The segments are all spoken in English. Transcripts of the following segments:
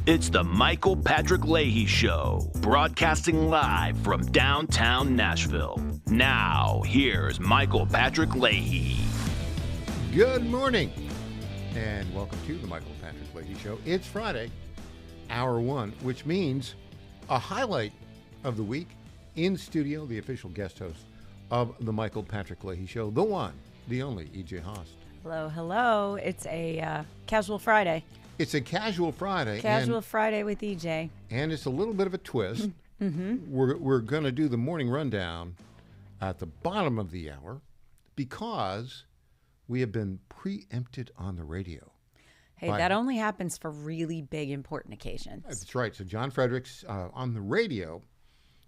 It's the Michael Patrick Leahy Show, broadcasting live from downtown Nashville. Now, here's Michael Patrick Leahy. Good morning, and welcome to the Michael Patrick Leahy Show. It's Friday, hour one, which means a highlight of the week in studio, the official guest host of the Michael Patrick Leahy Show, the one, the only, E.J. Haas. Hello, hello. It's a casual Friday. It's a casual Friday. Casual Friday with EJ. And it's a little bit of a twist. We're going to do the morning rundown at the bottom of the hour because we have been preempted on the radio. Hey, that only happens for really big, important occasions. That's right. So John Fredericks on the radio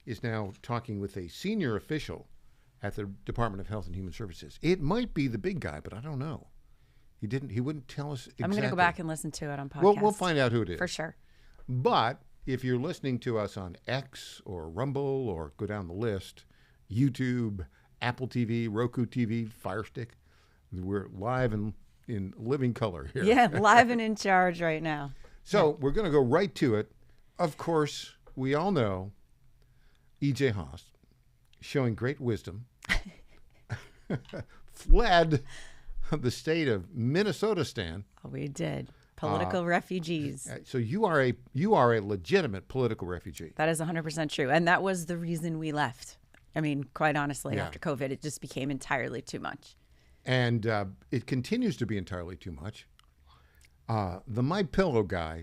is now talking with a senior official at the Department of Health and Human Services. It might be the big guy, but I don't know. He wouldn't tell us exactly. I'm going to go back and listen to it on podcast. We'll find out who it is. For sure. But if you're listening to us on X or Rumble or go down the list, YouTube, Apple TV, Roku TV, Firestick, we're live in living color here. Yeah, live and in charge right now. So we're going to go right to it. Of course, we all know E.J. Haas, showing great wisdom, fled the state of Minnesota, Stan. Oh, we did. Political refugees. So you are a legitimate political refugee. That is 100% true. And that was the reason we left. I mean, quite honestly, after COVID, it just became entirely too much. And it continues to be entirely too much. The My Pillow guy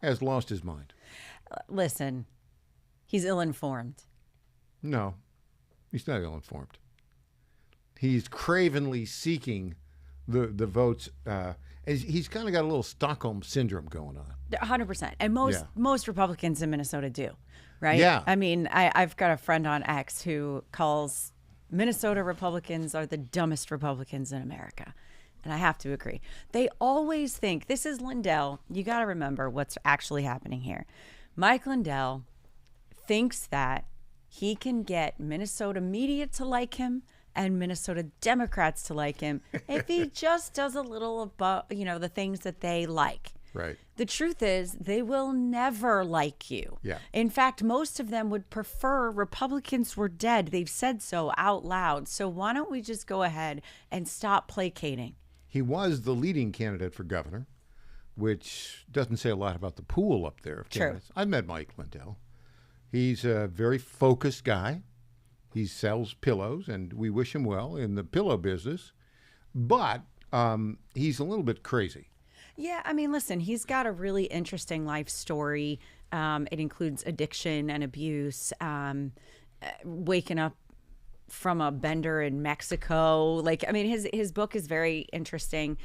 has lost his mind. Listen, he's ill-informed. No, he's not ill-informed. He's cravenly seeking the votes. He's kind of got a little Stockholm syndrome going on. 100%. And most Republicans in Minnesota do, right? Yeah. I mean, I've got a friend on X who calls Minnesota Republicans are the dumbest Republicans in America. And I have to agree. They always think, this is Lindell. You got to remember what's actually happening here. Mike Lindell thinks that he can get Minnesota media to like him and Minnesota Democrats to like him if he just does a little about, the things that they like. Right. The truth is, they will never like you. Yeah. In fact, most of them would prefer Republicans were dead. They've said so out loud. So why don't we just go ahead and stop placating? He was the leading candidate for governor, which doesn't say a lot about the pool up there of candidates. True. I've met Mike Lindell. He's a very focused guy. He sells pillows, and we wish him well in the pillow business. But he's a little bit crazy. Yeah, I mean, listen, he's got a really interesting life story. It includes addiction and abuse, waking up from a bender in Mexico. Like, I mean, his book is very interesting.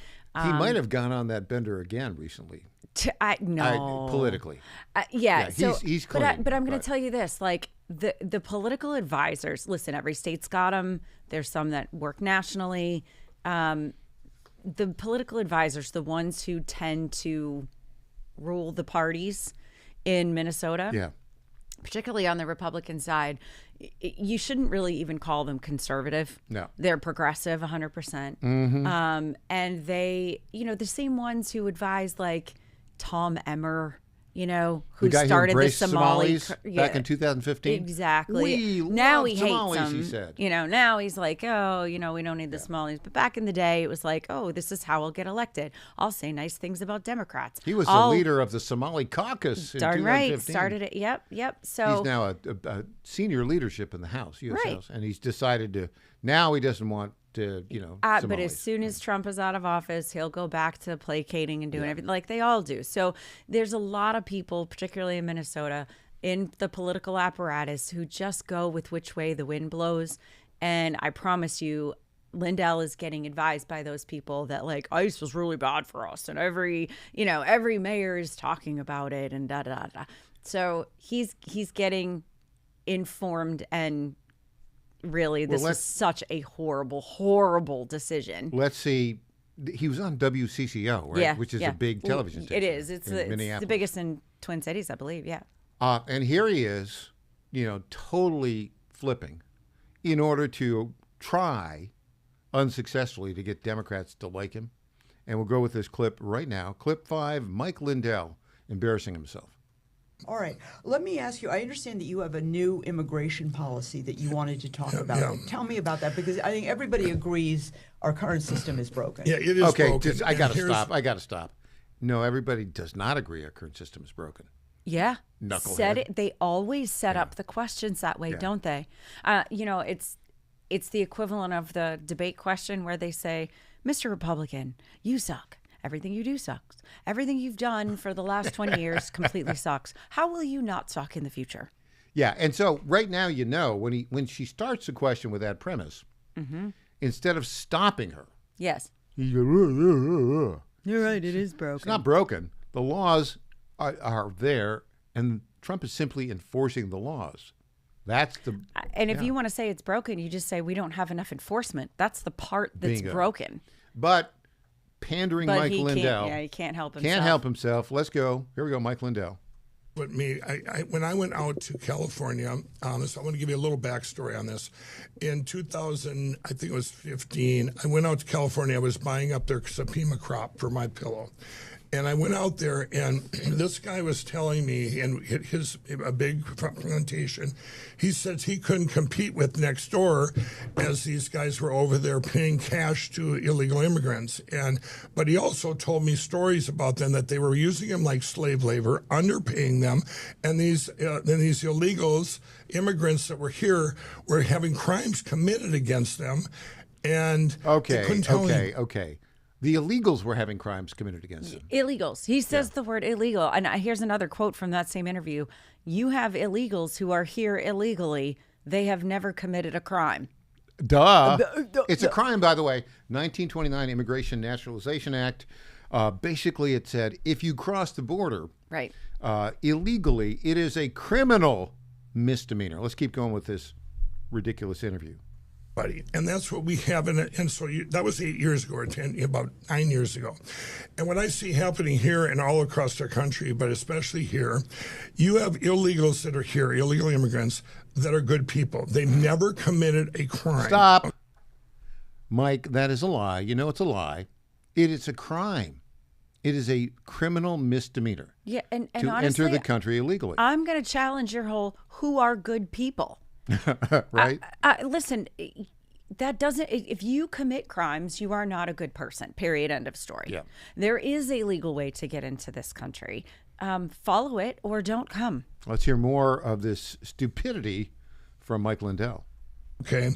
He might have gone on that bender again recently. No. Politically. Yeah, so, he's clean. But I'm going to tell you this, like the political advisors, listen, every state's got them. There's some that work nationally. The political advisors, the ones who tend to rule the parties in Minnesota, particularly on the Republican side, you shouldn't really even call them conservative. No. They're progressive 100%. Mm-hmm. And they, the same ones who advise like Tom Emmer, who started the Somalis back in 2015. Exactly. Now he hates them. He said. Now he's like, oh, we don't need the Somalis. But back in the day, it was like, oh, this is how I'll get elected. I'll say nice things about Democrats. He was the leader of the Somali caucus in 2015. Darn right. Started it. Yep. So he's now a senior leadership in the House, U.S. House, and he's decided now he doesn't want to, but as soon as Trump is out of office, he'll go back to placating and doing everything like they all do. So there's a lot of people, particularly in Minnesota, in the political apparatus who just go with which way the wind blows. And I promise you, Lindell is getting advised by those people that like ICE was really bad for us, and every mayor is talking about it, and da da da. So he's getting informed, and really, this was such a horrible, horrible decision. Let's see. He was on WCCO, right? Yeah, which is a big television station. It is. It's the biggest in Twin Cities, I believe. Yeah. And here he is, totally flipping in order to try unsuccessfully to get Democrats to like him. And we'll go with this clip right now. Clip 5, Mike Lindell embarrassing himself. All right. Let me ask you, I understand that you have a new immigration policy that you wanted to talk about. Yeah. Tell me about that, because I think everybody agrees our current system is broken. Yeah, it is broken. I got to stop. No, everybody does not agree our current system is broken. Yeah. Knucklehead. They always set up the questions that way, don't they? It's the equivalent of the debate question where they say, Mr. Republican, you suck. Everything you do sucks. Everything you've done for the last 20 years completely sucks. How will you not suck in the future? Yeah, and so right now, when she starts the question with that premise, instead of stopping her, yes, you go, you're right, it is broken. It's not broken. The laws are there, and Trump is simply enforcing the laws. That's the. And if you want to say it's broken, you just say we don't have enough enforcement. That's the part that's broken. But pandering Mike Lindell. He can't help himself. Can't help himself. Let's go. Here we go, Mike Lindell. But when I went out to California, I want to give you a little backstory on this. In 2000, I think it was 15, I went out to California. I was buying up their Supima crop for my pillow. And I went out there, and this guy was telling me, and a big plantation, he says he couldn't compete with next door, as these guys were over there paying cash to illegal immigrants. But he also told me stories about them, that they were using them like slave labor, underpaying them, and these illegals, immigrants that were here, were having crimes committed against them, and they couldn't tell him. Okay. The illegals were having crimes committed against them. Illegals. He says the word illegal. And here's another quote from that same interview. You have illegals who are here illegally. They have never committed a crime. Duh. It's a crime, by the way. 1929 Immigration Naturalization Act. Basically, it said if you cross the border illegally, it is a criminal misdemeanor. Let's keep going with this ridiculous interview. And that's what we have in it. And so that was 8 years ago, or about 9 years ago. And what I see happening here and all across our country, but especially here, you have illegals that are here, illegal immigrants, that are good people. They've never committed a crime. Stop. Mike, that is a lie. You know it's a lie. It is a crime. It is a criminal misdemeanor. Yeah, and to honestly, enter the country illegally. I'm going to challenge your whole who are good people. Right? Listen, that doesn't. If you commit crimes, you are not a good person. Period. End of story. Yeah. There is a legal way to get into this country. Follow it or don't come. Let's hear more of this stupidity from Mike Lindell. Okay,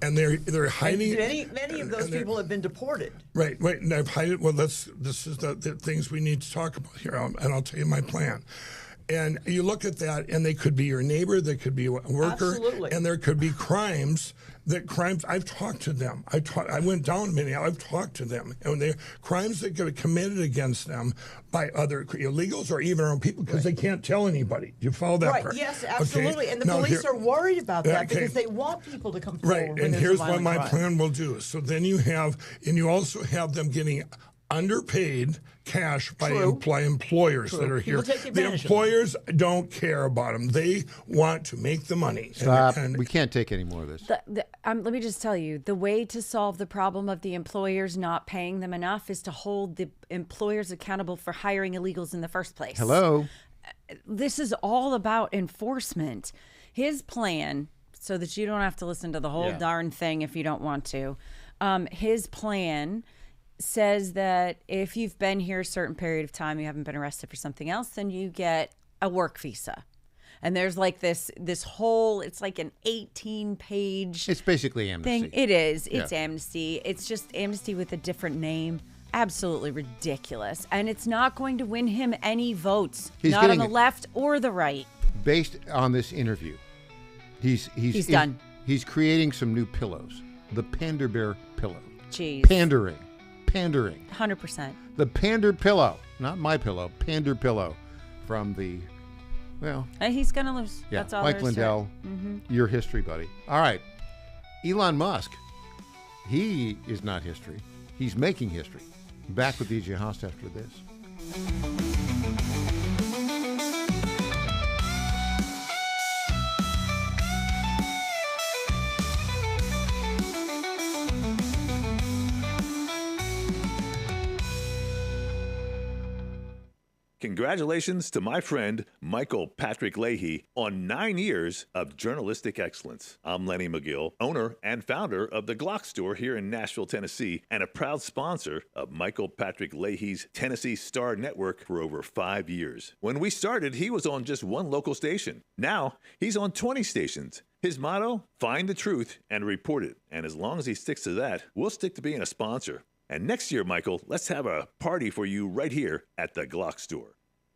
and they're hiding. Many of those people have been deported. Right. And I've hidden. Well, this is the things we need to talk about here, and I'll tell you my plan. And you look at that, and they could be your neighbor, they could be a worker, Absolutely. And there could be crimes. I've talked to them. I went down to Minneapolis. I've talked to them, and they're crimes that get committed against them by other illegals or even our own people, because they can't tell anybody. You follow that part? Yes, absolutely. Okay. And the police are worried about that because they want people to come forward. Right. And here's what my plan will do. So then you also have them getting underpaid cash by employers that are here. The employers don't care about them. They want to make the money. Stop. We can't take any more of this. Let me just tell you, the way to solve the problem of the employers not paying them enough is to hold the employers accountable for hiring illegals in the first place. Hello. This is all about enforcement. His plan, so that you don't have to listen to the whole darn thing if you don't want to, his plan says that if you've been here a certain period of time, you haven't been arrested for something else, then you get a work visa. And there's like this whole, it's like an 18-page It's basically amnesty. thing. It is. It's amnesty. It's just amnesty with a different name. Absolutely ridiculous. And it's not going to win him any votes. Not on the left or the right. Based on this interview, he's done. He's creating some new pillows. The Pander Bear pillow. Jeez. Pandering. 100%. The Pander pillow. Not my pillow. Pander pillow from the, And he's going to lose. Yeah. That's all Mike there is to Lindell, it. your history buddy. All right. Elon Musk. He is not history. He's making history. Back with DJ Haas after this. Congratulations to my friend Michael Patrick Leahy on 9 years of journalistic excellence. I'm Lenny McGill, owner and founder of the Glock Store here in Nashville, Tennessee, and a proud sponsor of Michael Patrick Leahy's Tennessee Star Network for over 5 years. When we started, he was on just one local station. Now, he's on 20 stations. His motto, find the truth and report it. And as long as he sticks to that, we'll stick to being a sponsor. And next year, Michael, let's have a party for you right here at the Glock Store.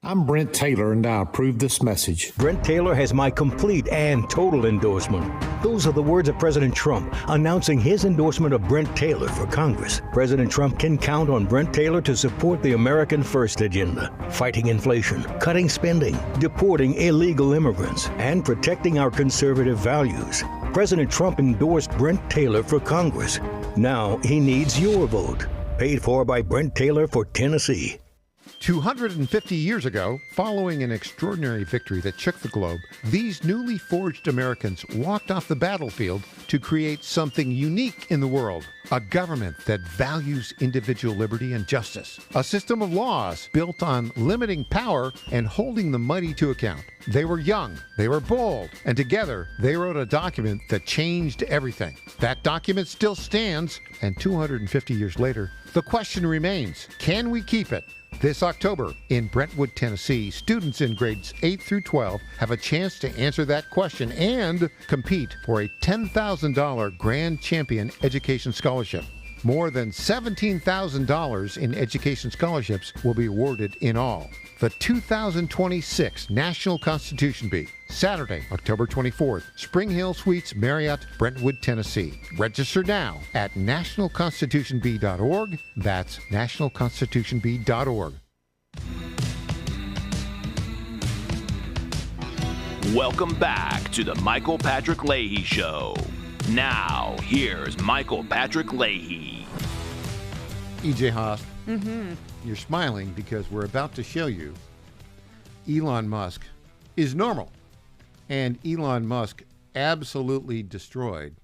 I'm Brent Taylor, and I approve this message. Brent Taylor has my complete and total endorsement. Those are the words of President Trump announcing his endorsement of Brent Taylor for Congress. President Trump can count on Brent Taylor to support the American First agenda, fighting inflation, cutting spending, deporting illegal immigrants, and protecting our conservative values. President Trump endorsed Brent Taylor for Congress. Now he needs your vote. Paid for by Brent Taylor for Tennessee. 250 years ago, following an extraordinary victory that shook the globe, these newly forged Americans walked off the battlefield to create something unique in the world. A government that values individual liberty and justice. A system of laws built on limiting power and holding the mighty to account. They were young, they were bold, and together they wrote a document that changed everything. That document still stands, and 250 years later, the question remains, can we keep it? This October in Brentwood, Tennessee, students in grades 8 through 12 have a chance to answer that question and compete for a $10,000 Grand Champion Education Scholarship. More than $17,000 in education scholarships will be awarded in all. The 2026 National Constitution Bee, Saturday, October 24th, Spring Hill Suites, Marriott, Brentwood, Tennessee. Register now at nationalconstitutionbee.org. That's nationalconstitutionbee.org. Welcome back to the Michael Patrick Leahy Show. Now, here's Michael Patrick Leahy. EJ Haas, you're smiling because we're about to show you Elon Musk is normal. And Elon Musk absolutely destroyed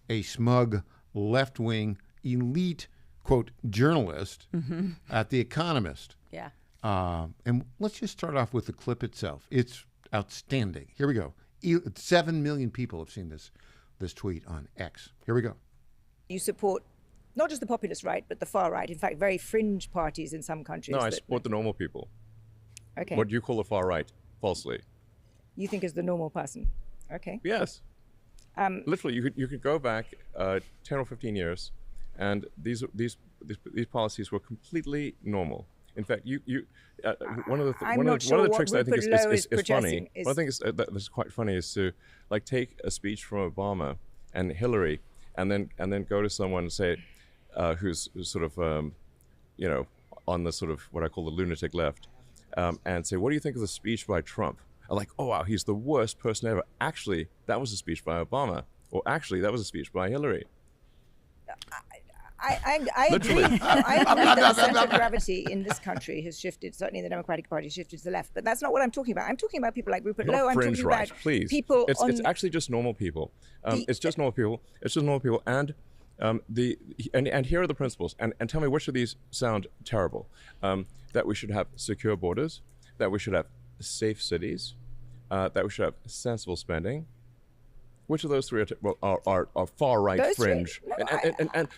a smug, left-wing, elite, quote, journalist at The Economist. Yeah. And let's just start off with the clip itself. It's outstanding. Here we go. 7 million people have seen this tweet on X. Here we go. You support not just the populist right, but the far right. In fact, very fringe parties in some countries. No, I support the normal people. Okay. What do you call the far right? Falsely. You think is the normal person. Okay. Yes. Literally, you could go back 10 or 15 years, and these policies were completely normal. In fact, one of the tricks that I think is funny. One of the things that's quite funny is to like take a speech from Obama and Hillary, and then go to someone and say, who's sort of on the sort of what I call the lunatic left, and say, what do you think of the speech by Trump? I'm like, oh wow, he's the worst person ever. Actually, that was a speech by Obama, or actually, that was a speech by Hillary. I agree. I agree that the center of gravity in this country has shifted. Certainly, the Democratic Party shifted to the left. But that's not what I'm talking about. I'm talking about people like Rupert Lowe. I'm talking right, about please. people. It's actually just normal people. It's just normal people. It's just normal people. And here are the principles. And tell me which of these sound terrible. That we should have secure borders. That we should have safe cities. That we should have sensible spending. Which of those three are far right those fringe? And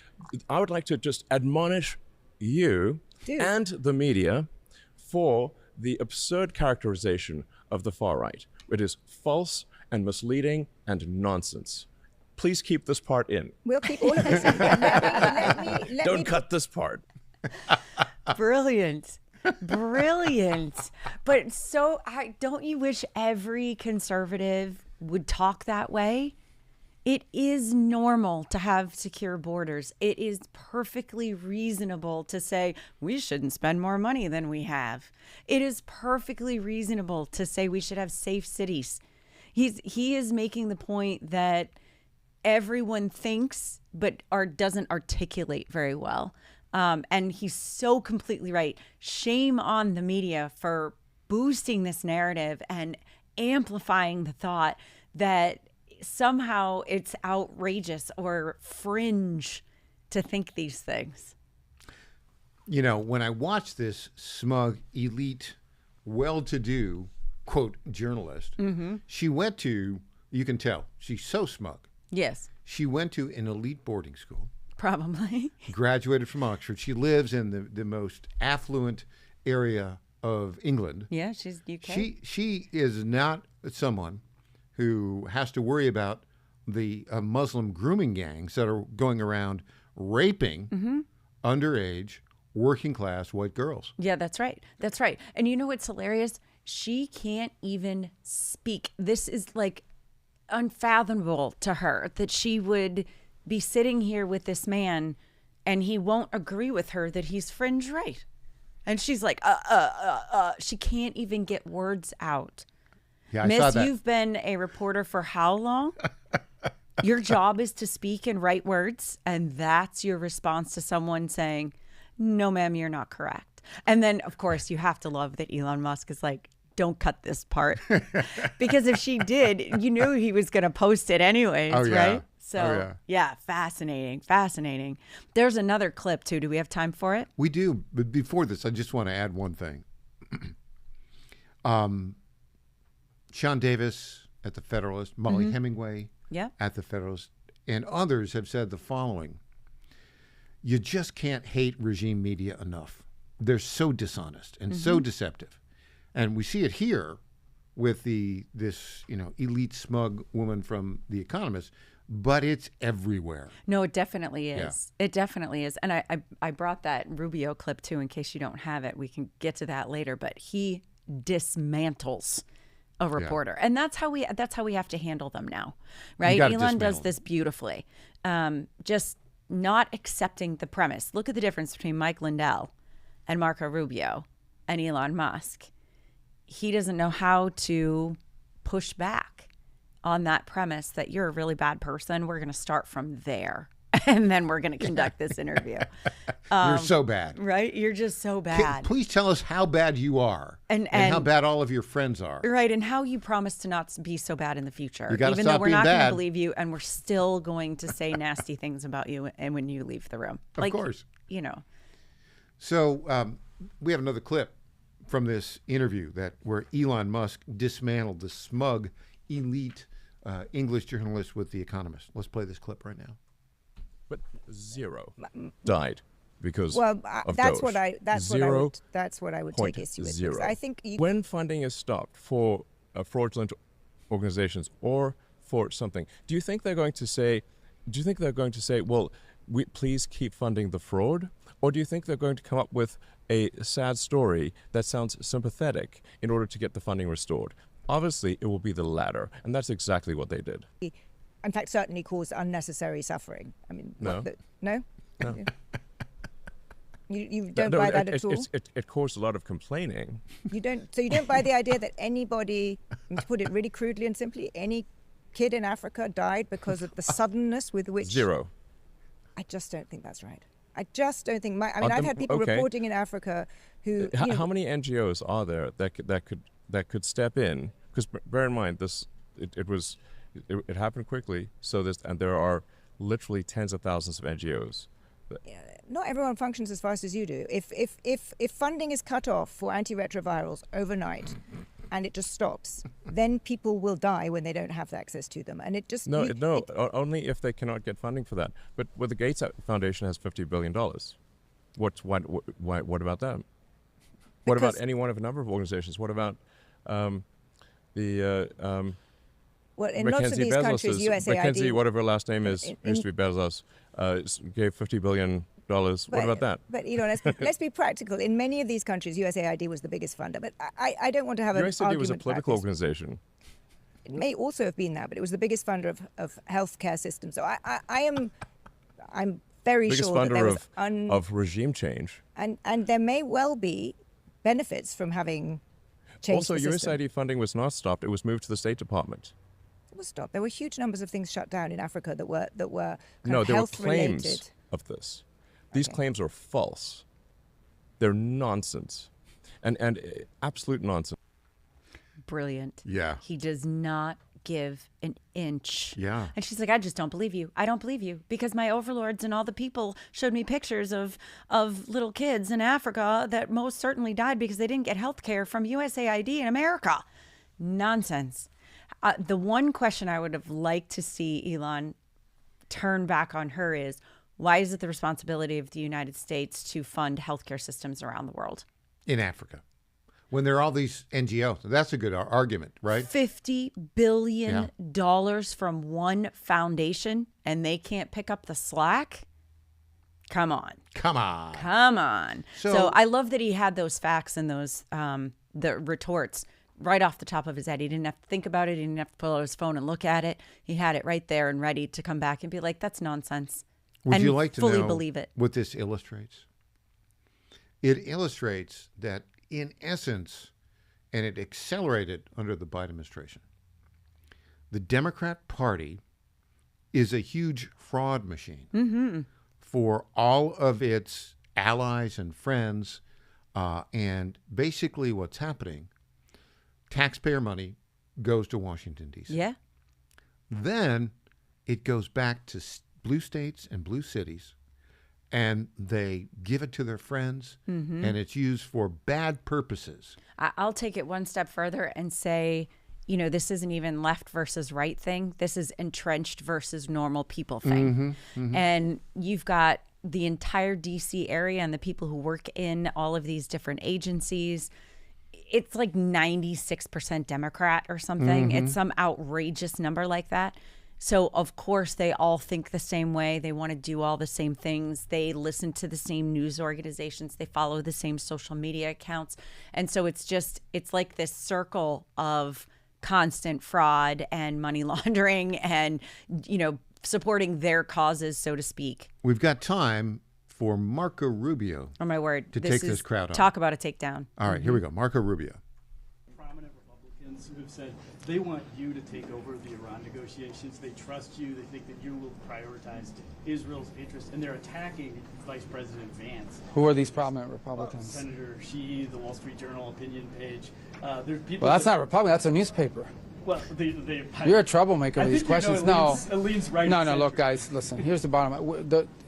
I would like to just admonish you and the media for the absurd characterization of the far right. It is false and misleading and nonsense. Please keep this part in. We'll keep all of this in. Don't cut this part. Brilliant. Brilliant. But don't you wish every conservative would talk that way? It is normal to have secure borders. It is perfectly reasonable to say we shouldn't spend more money than we have. It is perfectly reasonable to say we should have safe cities. He is making the point that everyone thinks but doesn't articulate very well. And he's so completely right. Shame on the media for boosting this narrative and amplifying the thought that somehow it's outrageous or fringe to think these things. You know, when I watch this smug, elite, well-to-do, quote, journalist. Mm-hmm. She went to, you can tell, she's so smug. Yes. She went to an elite boarding school. Probably. Graduated from Oxford. She lives in the most affluent area of England. Yeah, she's UK. She is not someone who has to worry about the Muslim grooming gangs that are going around raping underage, working class white girls. Yeah, that's right. That's right. And you know what's hilarious? She can't even speak. This is like unfathomable to her that she would be sitting here with this man and he won't agree with her that he's fringe right. And she's like, she can't even get words out. Yeah, I Miss, saw that. you've been a reporter for how long? Your job is to speak and write words, and that's your response to someone saying, no, ma'am, you're not correct. And then, of course, you have to love that Elon Musk is like, don't cut this part. Because if she did, you knew he was going to post it anyways, right? So, yeah, fascinating. There's another clip, too. Do we have time for it? We do. But before this, I just want to add one thing. Sean Davis at the Federalist, Molly Hemingway at the Federalist, and others have said the following. You just can't hate regime media enough. They're so dishonest and so deceptive. And we see it here with this elite smug woman from The Economist, but it's everywhere. No, it definitely is. Yeah. It definitely is. And I brought that Rubio clip too in case you don't have it. We can get to that later, but he dismantles a reporter. Yeah. And that's how we have to handle them now. Right? Elon does this beautifully. Just not accepting the premise. Look at the difference between Mike Lindell and Marco Rubio and Elon Musk. He doesn't know how to push back on that premise that you're a really bad person. We're going to start from there. And then we're going to conduct this interview. You're so bad. Right? You're just so bad. Please tell us how bad you are and how bad all of your friends are. Right. And how you promise to not be so bad in the future. You gotta even stop though we're being not going bad. to believe you and we're still going to say nasty things about you and when you leave the room. Of course. You know. So we have another clip from this interview where Elon Musk dismantled the smug, elite English journalist with The Economist. Let's play this clip right now. But zero died because of that's Doge. That's what I would take issue with. Zero. I think when funding is stopped for fraudulent organizations or for something, do you think they're going to say, well, please keep funding the fraud? Or do you think they're going to come up with a sad story that sounds sympathetic in order to get the funding restored? Obviously, it will be the latter, and that's exactly what they did. In fact, certainly cause unnecessary suffering. I mean, no. No? You don't buy that at all? It caused a lot of complaining. You don't buy the idea that anybody, to put it really crudely and simply, any kid in Africa died because of the suddenness with which... Zero. I just don't think that's right. I just don't think... I've had people reporting in Africa who... How many NGOs are there that could step in? Because bear in mind, it happened quickly. And there are literally tens of thousands of NGOs. Not everyone functions as fast as you do. If funding is cut off for antiretrovirals overnight, and it just stops, then people will die when they don't have access to them, and it just only if they cannot get funding for that. But the Gates Foundation has $50 billion. What about them? What about any one of a number of organizations? What about well, in lots of these countries, USAID... Mackenzie, whatever her last name is, used to be Bezos, gave $50 billion. What about that? But, let's be practical. In many of these countries, USAID was the biggest funder. But I don't want to have an argument USAID was a political organization. It may also have been that, but it was the biggest funder of healthcare systems. So I'm very biggest sure that there was of regime change. And there may well be benefits from having changed the system. USAID funding was not stopped. It was moved to the State Department. Was stopped. There were huge numbers of things shut down in Africa that were there health were claims related. Of this. These claims are false. They're nonsense, and absolute nonsense. Brilliant. Yeah. He does not give an inch. Yeah. And she's like, I just don't believe you. I don't believe you because my overlords and all the people showed me pictures of little kids in Africa that most certainly died because they didn't get health care from USAID in America. Nonsense. The one question I would have liked to see Elon turn back on her is, why is it the responsibility of the United States to fund healthcare systems around the world? In Africa. When there are all these NGOs. That's a good argument, right? $50 billion from one foundation, and they can't pick up the slack? Come on. Come on. Come on. So I love that he had those facts and those the retorts right off the top of his head. He didn't have to think about it. He didn't have to pull out his phone and look at it. He had it right there and ready to come back and be like, that's nonsense. Would you like to fully know believe it? What this illustrates? It illustrates that, in essence, and it accelerated under the Biden administration, the Democrat Party is a huge fraud machine for all of its allies and friends. And basically what's happening, taxpayer money goes to Washington, D.C. Yeah. Then it goes back to blue states and blue cities, and they give it to their friends, and it's used for bad purposes. I'll take it one step further and say, this isn't even left versus right thing. This is entrenched versus normal people thing. And you've got the entire DC area and the people who work in all of these different agencies. It's like 96% Democrat or something. It's some outrageous number like that. So, of course, they all think the same way. They want to do all the same things. They listen to the same news organizations. They follow the same social media accounts. And so it's like this circle of constant fraud and money laundering and, supporting their causes, so to speak. We've got time for Marco Rubio. Oh, my word. To take this crowd on. Talk about a takedown. All right, here we go. Marco Rubio. Prominent Republicans who have said they want you to take over the Iran negotiations. They trust you. They think that you will prioritize Israel's interests, and they're attacking Vice President Vance. Who are these prominent Republicans? Senator Sheehy, the Wall Street Journal opinion page. There's people. Well, that's not Republican. That's a newspaper. Well, you're a troublemaker with these questions. It leans right. No. Look, guys, listen. Here's the bottom.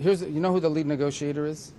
You know who the lead negotiator is?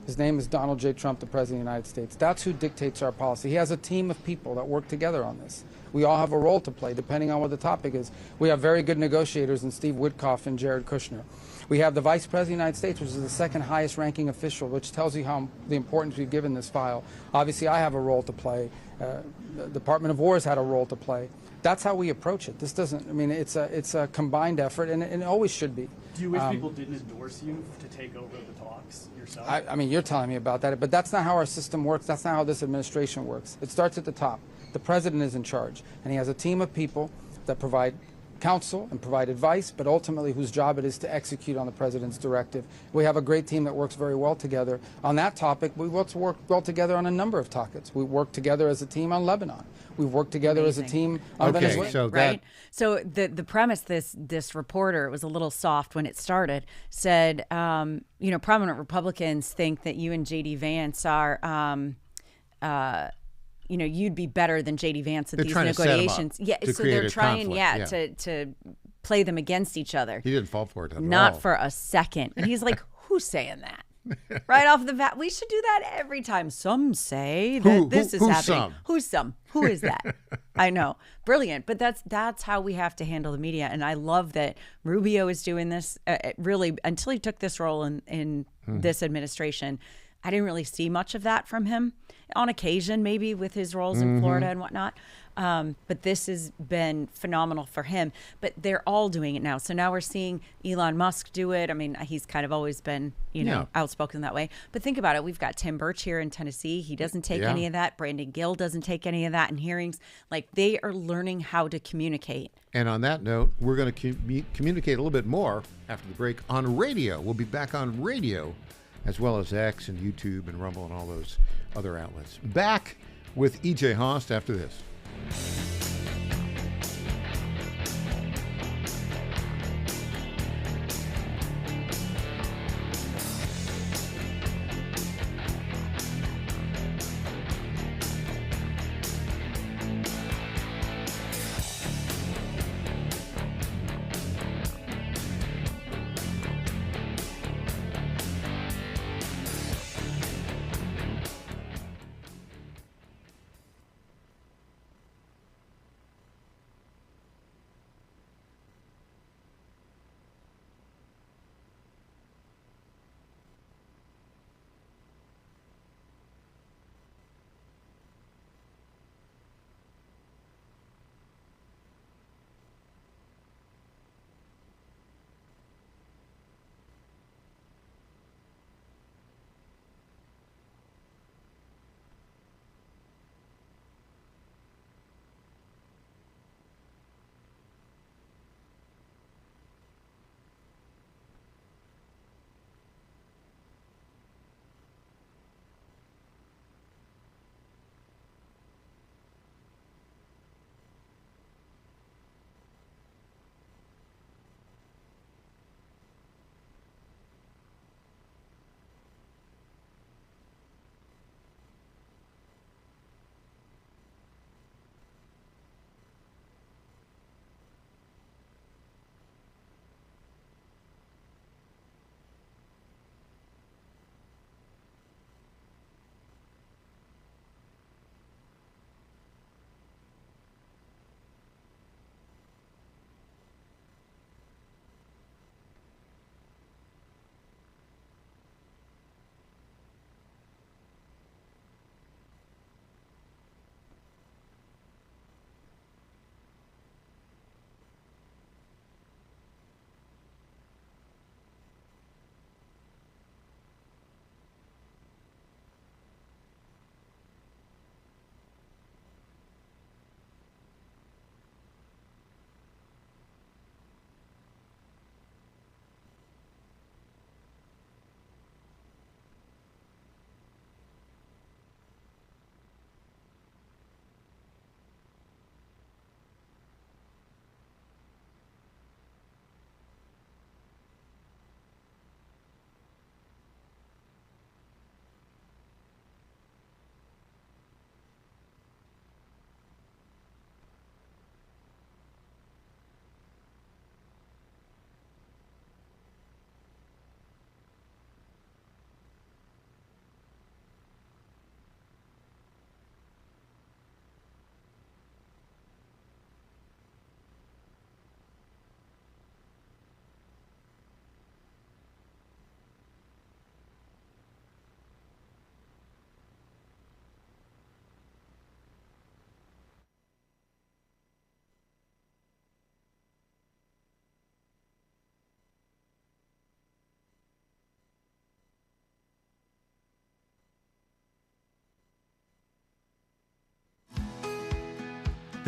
His name is Donald J. Trump, the President of the United States. That's who dictates our policy. He has a team of people that work together on this. We all have a role to play, depending on what the topic is. We have very good negotiators in Steve Witkoff and Jared Kushner. We have the Vice President of the United States, which is the second highest ranking official, which tells you how the importance we've given this file. Obviously, I have a role to play. The Department of War has had a role to play. That's how we approach it. This doesn't, it's a combined effort, and it always should be. Do you wish people didn't endorse you to take over the talks yourself? You're telling me about that, but that's not how our system works. That's not how this administration works. It starts at the top. The president is in charge, and he has a team of people that provide counsel and provide advice, but ultimately whose job it is to execute on the president's directive. We have a great team that works very well together. On that topic, we work well together on a number of topics. We work together as a team on Lebanon. We've worked together as a team on Venezuela. So the premise, this reporter, it was a little soft when it started, said, prominent Republicans think that you and J.D. Vance are, you'd be better than J.D. Vance at these negotiations. Yeah, so they're trying, to play them against each other. He didn't fall for it at all. Not for a second. And he's like, who's saying that? Right off the bat, we should do that every time. Some say that this is happening. Some? Who's some? Who is that? I know, brilliant. But that's how we have to handle the media. And I love that Rubio is doing this. Really, until he took this role in this administration, I didn't really see much of that from him. On occasion, maybe with his roles in Florida and whatnot. But this has been phenomenal for him. But they're all doing it now. So now we're seeing Elon Musk do it. He's kind of always been, outspoken that way. But think about it. We've got Tim Burch here in Tennessee. He doesn't take any of that. Brandon Gill doesn't take any of that in hearings. Like, they are learning how to communicate. And on that note, we're going to communicate a little bit more after the break on radio. We'll be back on radio, as well as X and YouTube and Rumble and all those other outlets. Back with E.J. Host after this.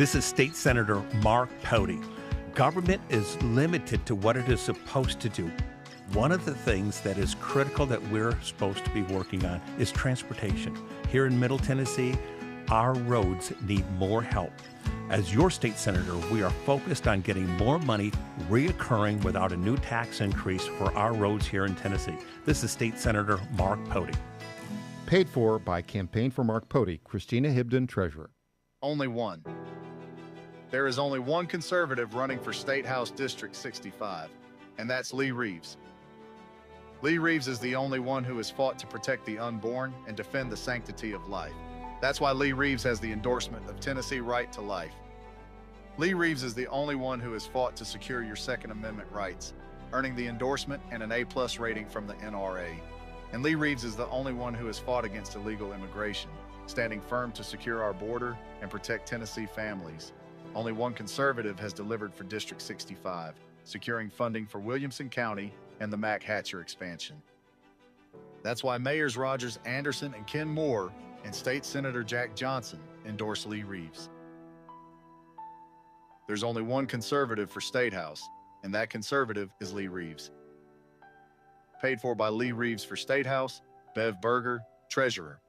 This is State Senator Mark Pody. Government is limited to what it is supposed to do. One of the things that is critical that we're supposed to be working on is transportation. Here in Middle Tennessee, our roads need more help. As your state senator, we are focused on getting more money reoccurring without a new tax increase for our roads here in Tennessee. This is State Senator Mark Pody. Paid for by Campaign for Mark Pody, Christina Hibden, Treasurer. Only one. There is only one conservative running for State House District 65, and that's Lee Reeves. Lee Reeves is the only one who has fought to protect the unborn and defend the sanctity of life. That's why Lee Reeves has the endorsement of Tennessee Right to Life. Lee Reeves is the only one who has fought to secure your Second Amendment rights, earning the endorsement and an A+ rating from the NRA. And Lee Reeves is the only one who has fought against illegal immigration, standing firm to secure our border and protect Tennessee families. Only one conservative has delivered for District 65, securing funding for Williamson County and the Mac Hatcher expansion. That's why Mayors Rogers Anderson and Ken Moore and State Senator Jack Johnson endorse Lee Reeves. There's only one conservative for State House, and that conservative is Lee Reeves. Paid for by Lee Reeves for State House, Bev Berger, Treasurer.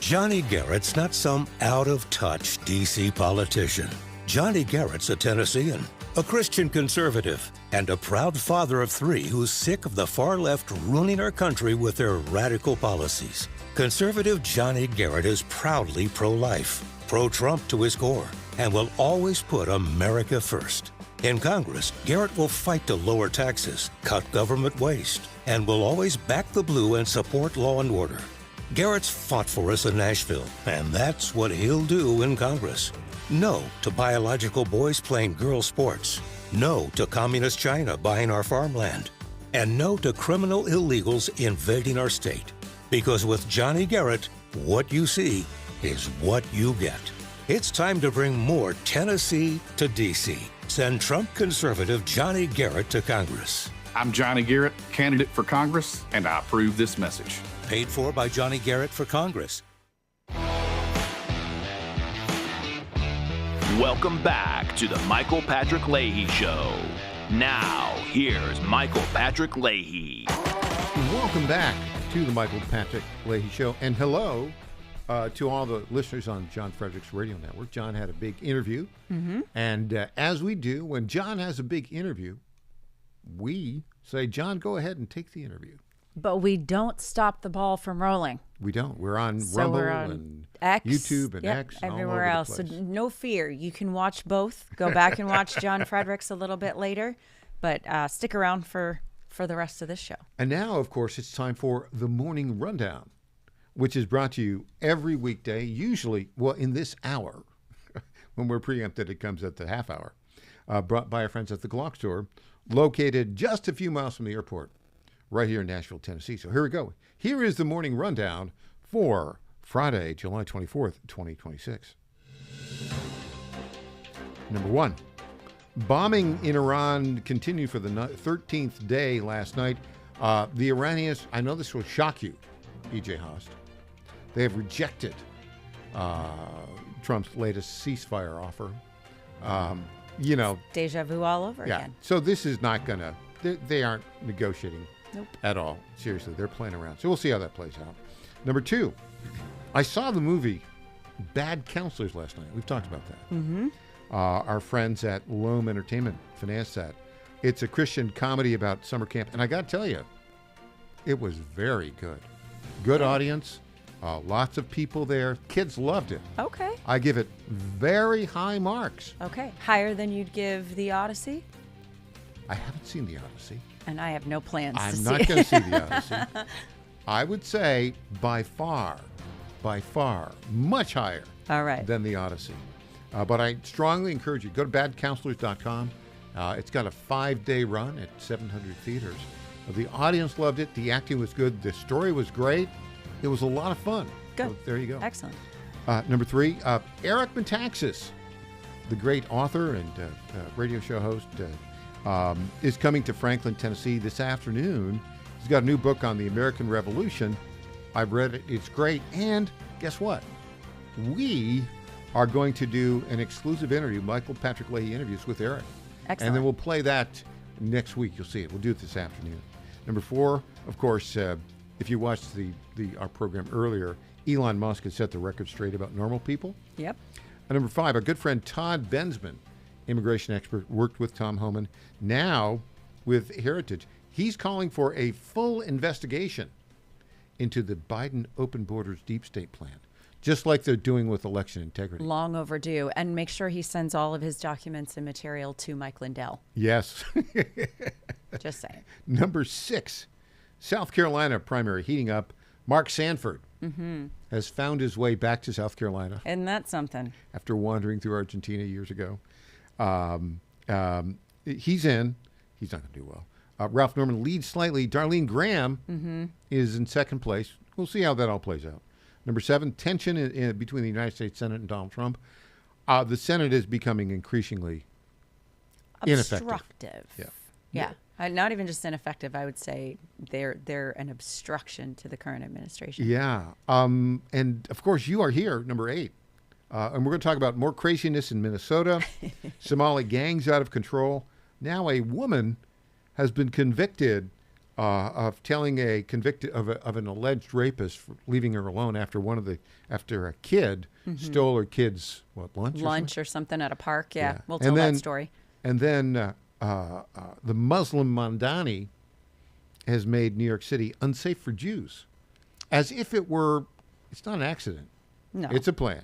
Johnny Garrett's not some out-of-touch D.C. politician. Johnny Garrett's a Tennessean, a Christian conservative, and a proud father of 3 who's sick of the far left ruining our country with their radical policies. Conservative Johnny Garrett is proudly pro-life, pro-Trump to his core, and will always put America first. In Congress, Garrett will fight to lower taxes, cut government waste, and will always back the blue and support law and order. Garrett's fought for us in Nashville, and that's what he'll do in Congress. No to biological boys playing girl sports. No to communist China buying our farmland. And no to criminal illegals invading our state. Because with Johnny Garrett, what you see is what you get. It's time to bring more Tennessee to D.C. Send Trump conservative Johnny Garrett to Congress. I'm Johnny Garrett, candidate for Congress, and I approve this message. Paid for by Johnny Garrett for Congress. Welcome back to the Michael Patrick Leahy Show. Now, here's Michael Patrick Leahy. Welcome back to the Michael Patrick Leahy Show. And hello to all the listeners on John Frederick's radio network. John had a big interview. Mm-hmm. And as we do, when John has a big interview, we say, John, go ahead and take the interview. But we don't stop the ball from rolling. We don't. We're on So Rumble we're on and X, YouTube and yep, X and everywhere all over else. the place. So no fear. You can watch both. Go back and watch John Frederick's a little bit later. But stick around for the rest of this show. And now, of course, it's time for the Morning Rundown, which is brought to you every weekday, usually, well, in this hour. When we're preempted, it comes at the half hour. Brought by our friends at the Glock Store, located just a few miles from the airport, right here in Nashville, Tennessee. So here we go. Here is the Morning Rundown for Friday, July 24th, 2026. Number 1. Bombing in Iran continued for the 13th day last night. The Iranians, I know this will shock you, E.J. Haast, they have rejected Trump's latest ceasefire offer. Deja vu all over again. So this is not going to, they aren't negotiating Nope. at all. Seriously, they're playing around. So we'll see how that plays out. Number 2, I saw the movie Bad Counselors last night. We've talked about that. Mm-hmm. Our friends at Loam Entertainment financed that. It's a Christian comedy about summer camp. And I got to tell you, it was very good. Good audience. Lots of people there. Kids loved it. Okay. I give it very high marks. Okay. Higher than you'd give The Odyssey? I haven't seen The Odyssey. And I have no plans to I'm see not going to see The Odyssey. I would say by far, much higher All right. than The Odyssey. But I strongly encourage you, go to badcounselors.com. It's got a 5-day run at 700 theaters. The audience loved it. The acting was good. The story was great. It was a lot of fun. Good. So there you go. Excellent. Number 3, Eric Metaxas, the great author and radio show host, is coming to Franklin, Tennessee this afternoon. He's got a new book on the American Revolution. I've read it. It's great. And guess what? We are going to do an exclusive interview, Michael Patrick Leahy interviews with Eric. Excellent. And then we'll play that next week. You'll see it. We'll do it this afternoon. Number 4, of course, if you watched our program earlier, Elon Musk has set the record straight about normal people. Yep. And number 5, our good friend Todd Bensman, immigration expert, worked with Tom Homan. Now, with Heritage, he's calling for a full investigation into the Biden open borders deep state plan, just like they're doing with election integrity. Long overdue. And make sure he sends all of his documents and material to Mike Lindell. Yes. Just saying. Number 6, South Carolina primary heating up. Mark Sanford has found his way back to South Carolina. Isn't that something? After wandering through Argentina years ago. He's in. He's not going to do well. Ralph Norman leads slightly. Darlene Graham is in second place. We'll see how that all plays out. Number 7, tension between the United States Senate and Donald Trump. The Senate is becoming increasingly ineffective. Obstructive. Yeah. Not even just ineffective. I would say they're an obstruction to the current administration. Yeah. And of course, you are here, number 8. And we're going to talk about more craziness in Minnesota. Somali gangs out of control. Now a woman has been convicted of telling of an alleged rapist for leaving her alone after a kid stole her kid's lunch or something at a park. Yeah. We'll and tell then, that story. And then the Muslim Mamdani has made New York City unsafe for Jews, as if it's not an accident. No, it's a plan.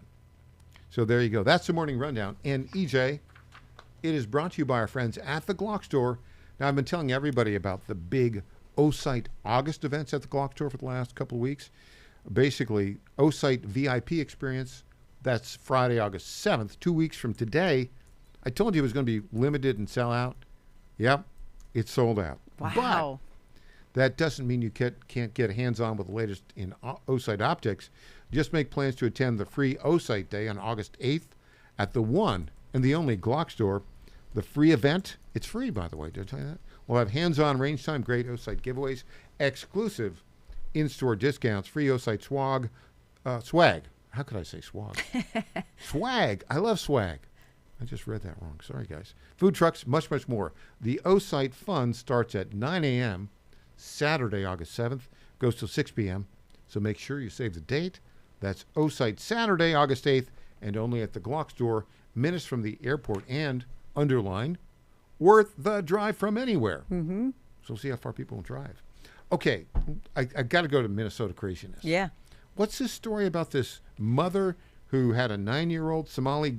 So there you go. That's the morning rundown. And EJ, it is brought to you by our friends at the Glock Store. Now, I've been telling everybody about the big O-Site August events at the Glock Store for the last couple of weeks. Basically, O-Site VIP experience. That's Friday, August 7th, 2 weeks from today. I told you it was going to be limited and sell out. Yep, it's sold out. Wow. But that doesn't mean you can't get hands-on with the latest in O-Site optics. Just make plans to attend the free O-Site Day on August 8th at the one and the only Glock Store. The free event, it's free, by the way. Did I tell you that? We'll have hands-on, range time, great O-Site giveaways, exclusive in-store discounts, free O-Site swag. How could I say swag? Swag. I love swag. I just read that wrong. Sorry, guys. Food trucks, much, much more. The O-Site Fun starts at 9 a.m. Saturday, August 7th. Goes till 6 p.m. So make sure you save the date. That's O-Site Saturday, August 8th, and only at the Glock Store, minutes from the airport, and underline, worth the drive from anywhere. Mm-hmm. So see how far people will drive. Okay, I got to go to Minnesota craziness. Yeah. What's this story about this mother who had a 9-year-old Somali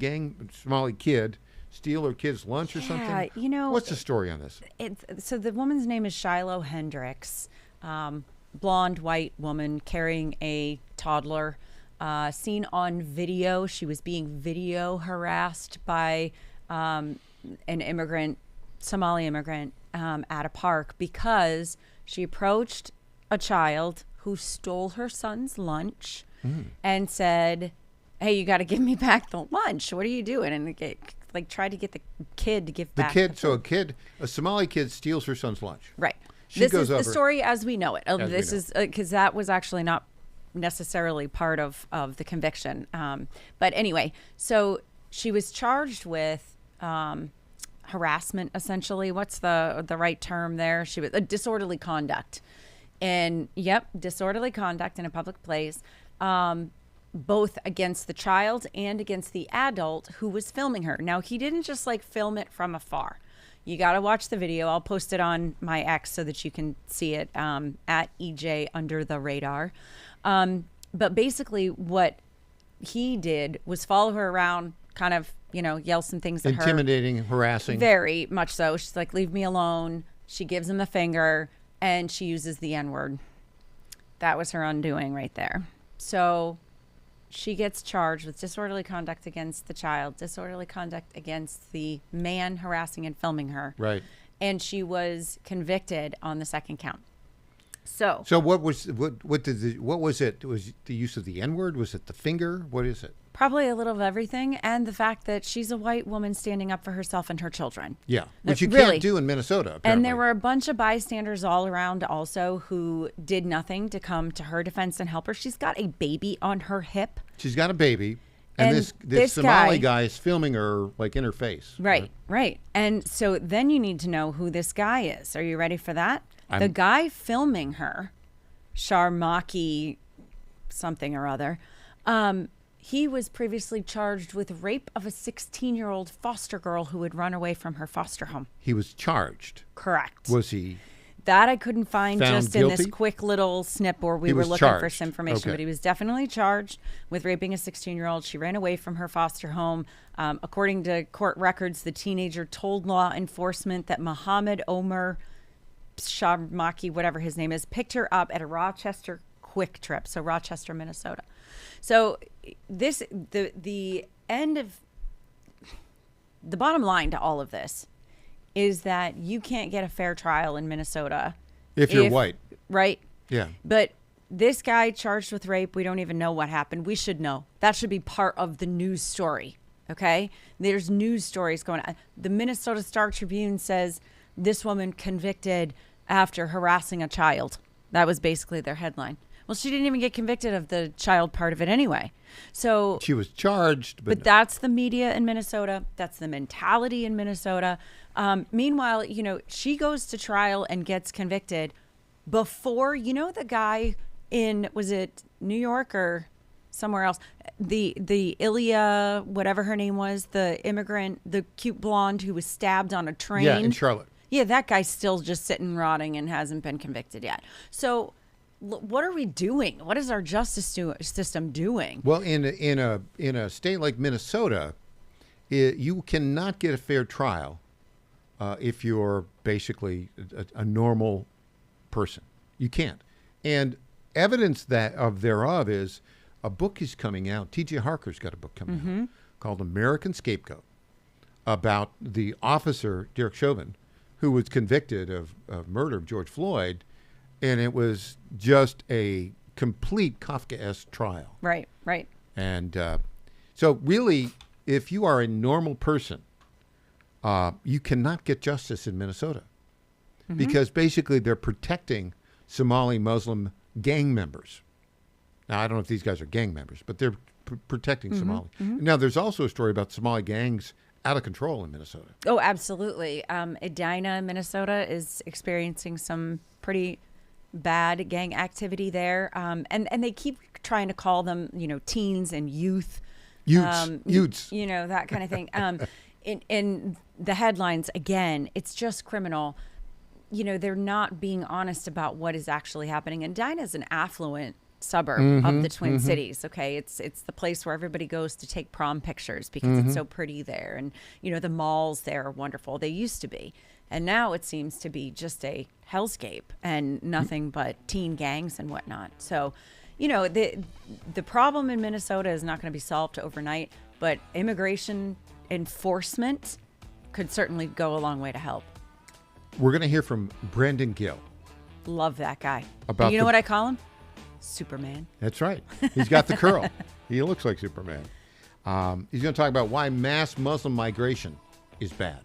kid steal her kid's lunch or something? Yeah, you know. What's the story on this? So the woman's name is Shiloh Hendricks, blonde, white woman carrying a toddler. Seen on video, she was being video harassed by an Somali immigrant at a park because she approached a child who stole her son's lunch and said, "Hey, you got to give me back the lunch. What are you doing?" And tried to get the kid to give back. A Somali kid steals her son's lunch. Right. This is the story as we know it. This is because that was actually not necessarily part of the conviction. But anyway, so she was charged with harassment, essentially. What's the right term there? She was disorderly conduct. And disorderly conduct in a public place, both against the child and against the adult who was filming her. Now, he didn't just film it from afar. You got to watch the video. I'll post it on my X so that you can see it at EJ Under the Radar. But basically what he did was follow her around, kind of, yell some things at her. Intimidating, harassing. Very much so. She's like, "Leave me alone." She gives him the finger and she uses the N-word. That was her undoing right there. So she gets charged with disorderly conduct against the child, disorderly conduct against the man harassing and filming her. Right. And she was convicted on the second count. So what was it? Was the use of the N-word? Was it the finger? What is it? Probably a little of everything, and the fact that she's a white woman standing up for herself and her children. Yeah, which you can't do in Minnesota, apparently. And there were a bunch of bystanders all around also who did nothing to come to her defense and help her. She's got a baby on her hip. She's got a baby. And this Somali guy is filming her, like, in her face. Right. And so then you need to know who this guy is. Are you ready for that? The guy filming her, Sharmaki something or other, he was previously charged with rape of a 16-year-old foster girl who had run away from her foster home. He was charged? Correct. Was he? That I couldn't find just guilty? in this quick little snip where we were looking for some information. But he was definitely charged with raping a 16-year-old. She ran away from her foster home. According to court records, the teenager told law enforcement that Muhammad Omar Sharmaki, whatever his name is, picked her up at a Rochester Quick Trip, so Rochester, Minnesota. So the end of the bottom line to all of this is that you can't get a fair trial in Minnesota if you're white, right? Yeah. But this guy charged with rape, we don't even know what happened. We should know. That should be part of the news story. Okay, there's news stories going on. The Minnesota Star Tribune says this woman convicted after harassing a child. That was basically their headline. Well, she didn't even get convicted of the child part of it anyway. So she was charged. But that's the media in Minnesota. That's the mentality in Minnesota. Meanwhile, she goes to trial and gets convicted before, the guy in, was it New York or somewhere else? The Ilya, whatever her name was, the immigrant, the cute blonde who was stabbed on a train. Yeah, in Charlotte. Yeah, that guy's still just sitting rotting and hasn't been convicted yet. So what are we doing? What is our justice system doing? Well, in a state like Minnesota, you cannot get a fair trial if you're basically a normal person. You can't. And evidence thereof is a book is coming out. T.J. Harker's got a book coming out called American Scapegoat about the officer, Derek Chauvin, who was convicted of murder of George Floyd. And it was just a complete Kafkaesque trial. Right. And so really, if you are a normal person, you cannot get justice in Minnesota because basically they're protecting Somali Muslim gang members. Now, I don't know if these guys are gang members, but they're protecting Somali. Now, there's also a story about Somali gangs out of control in Minnesota. Oh, absolutely. Edina, Minnesota is experiencing some pretty bad gang activity there. And they keep trying to call them, teens and youths. Youths. That kind of thing. In the headlines, again, it's just criminal. They're not being honest about what is actually happening. And Edina is an affluent suburb of the Twin Cities. Okay, it's the place where everybody goes to take prom pictures because it's so pretty there, and the malls there are wonderful. They used to be, and now it seems to be just a hellscape and nothing but teen gangs and whatnot. So, the problem in Minnesota is not going to be solved overnight, but immigration enforcement could certainly go a long way to help. We're going to hear from Brendan Gill. Love that guy. About what I call him? Superman. That's right. He's got the curl. He looks like Superman. He's going to talk about why mass Muslim migration is bad.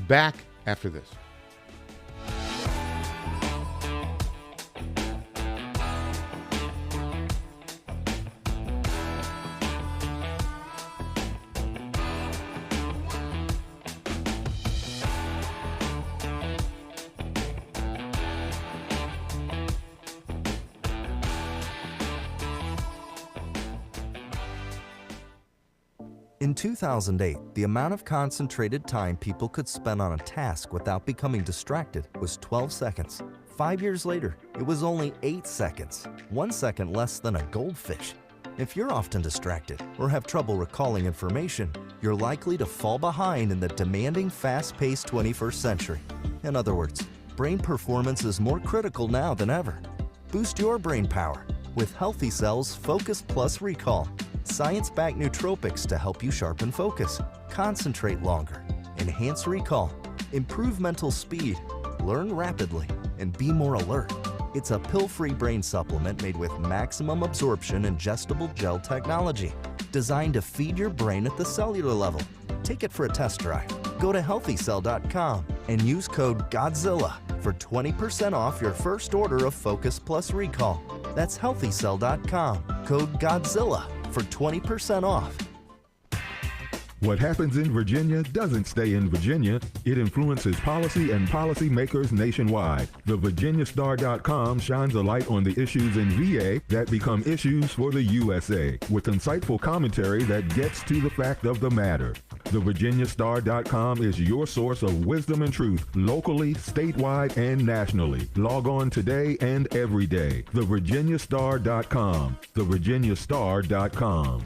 Back after this. In 2008, the amount of concentrated time people could spend on a task without becoming distracted was 12 seconds. 5 years later, it was only 8 seconds, 1 second less than a goldfish. If you're often distracted or have trouble recalling information, you're likely to fall behind in the demanding, fast-paced 21st century. In other words, brain performance is more critical now than ever. Boost your brain power with Healthy Cell's Focus Plus Recall. Science-backed nootropics to help you sharpen focus, concentrate longer, enhance recall, improve mental speed, learn rapidly, and be more alert. It's a pill-free brain supplement made with maximum absorption ingestible gel technology, designed to feed your brain at the cellular level. Take it for a test drive. Go to healthycell.com and use code GODZILLA for 20% off your first order of Focus Plus Recall. That's healthycell.com, code GODZILLA for 20% off. What happens in Virginia doesn't stay in Virginia. It influences policy and policymakers nationwide. The VirginiaStar.com shines a light on the issues in VA that become issues for the USA, with insightful commentary that gets to the fact of the matter. The VirginiaStar.com is your source of wisdom and truth, locally, statewide, and nationally. Log on today and every day. The VirginiaStar.com. The VirginiaStar.com.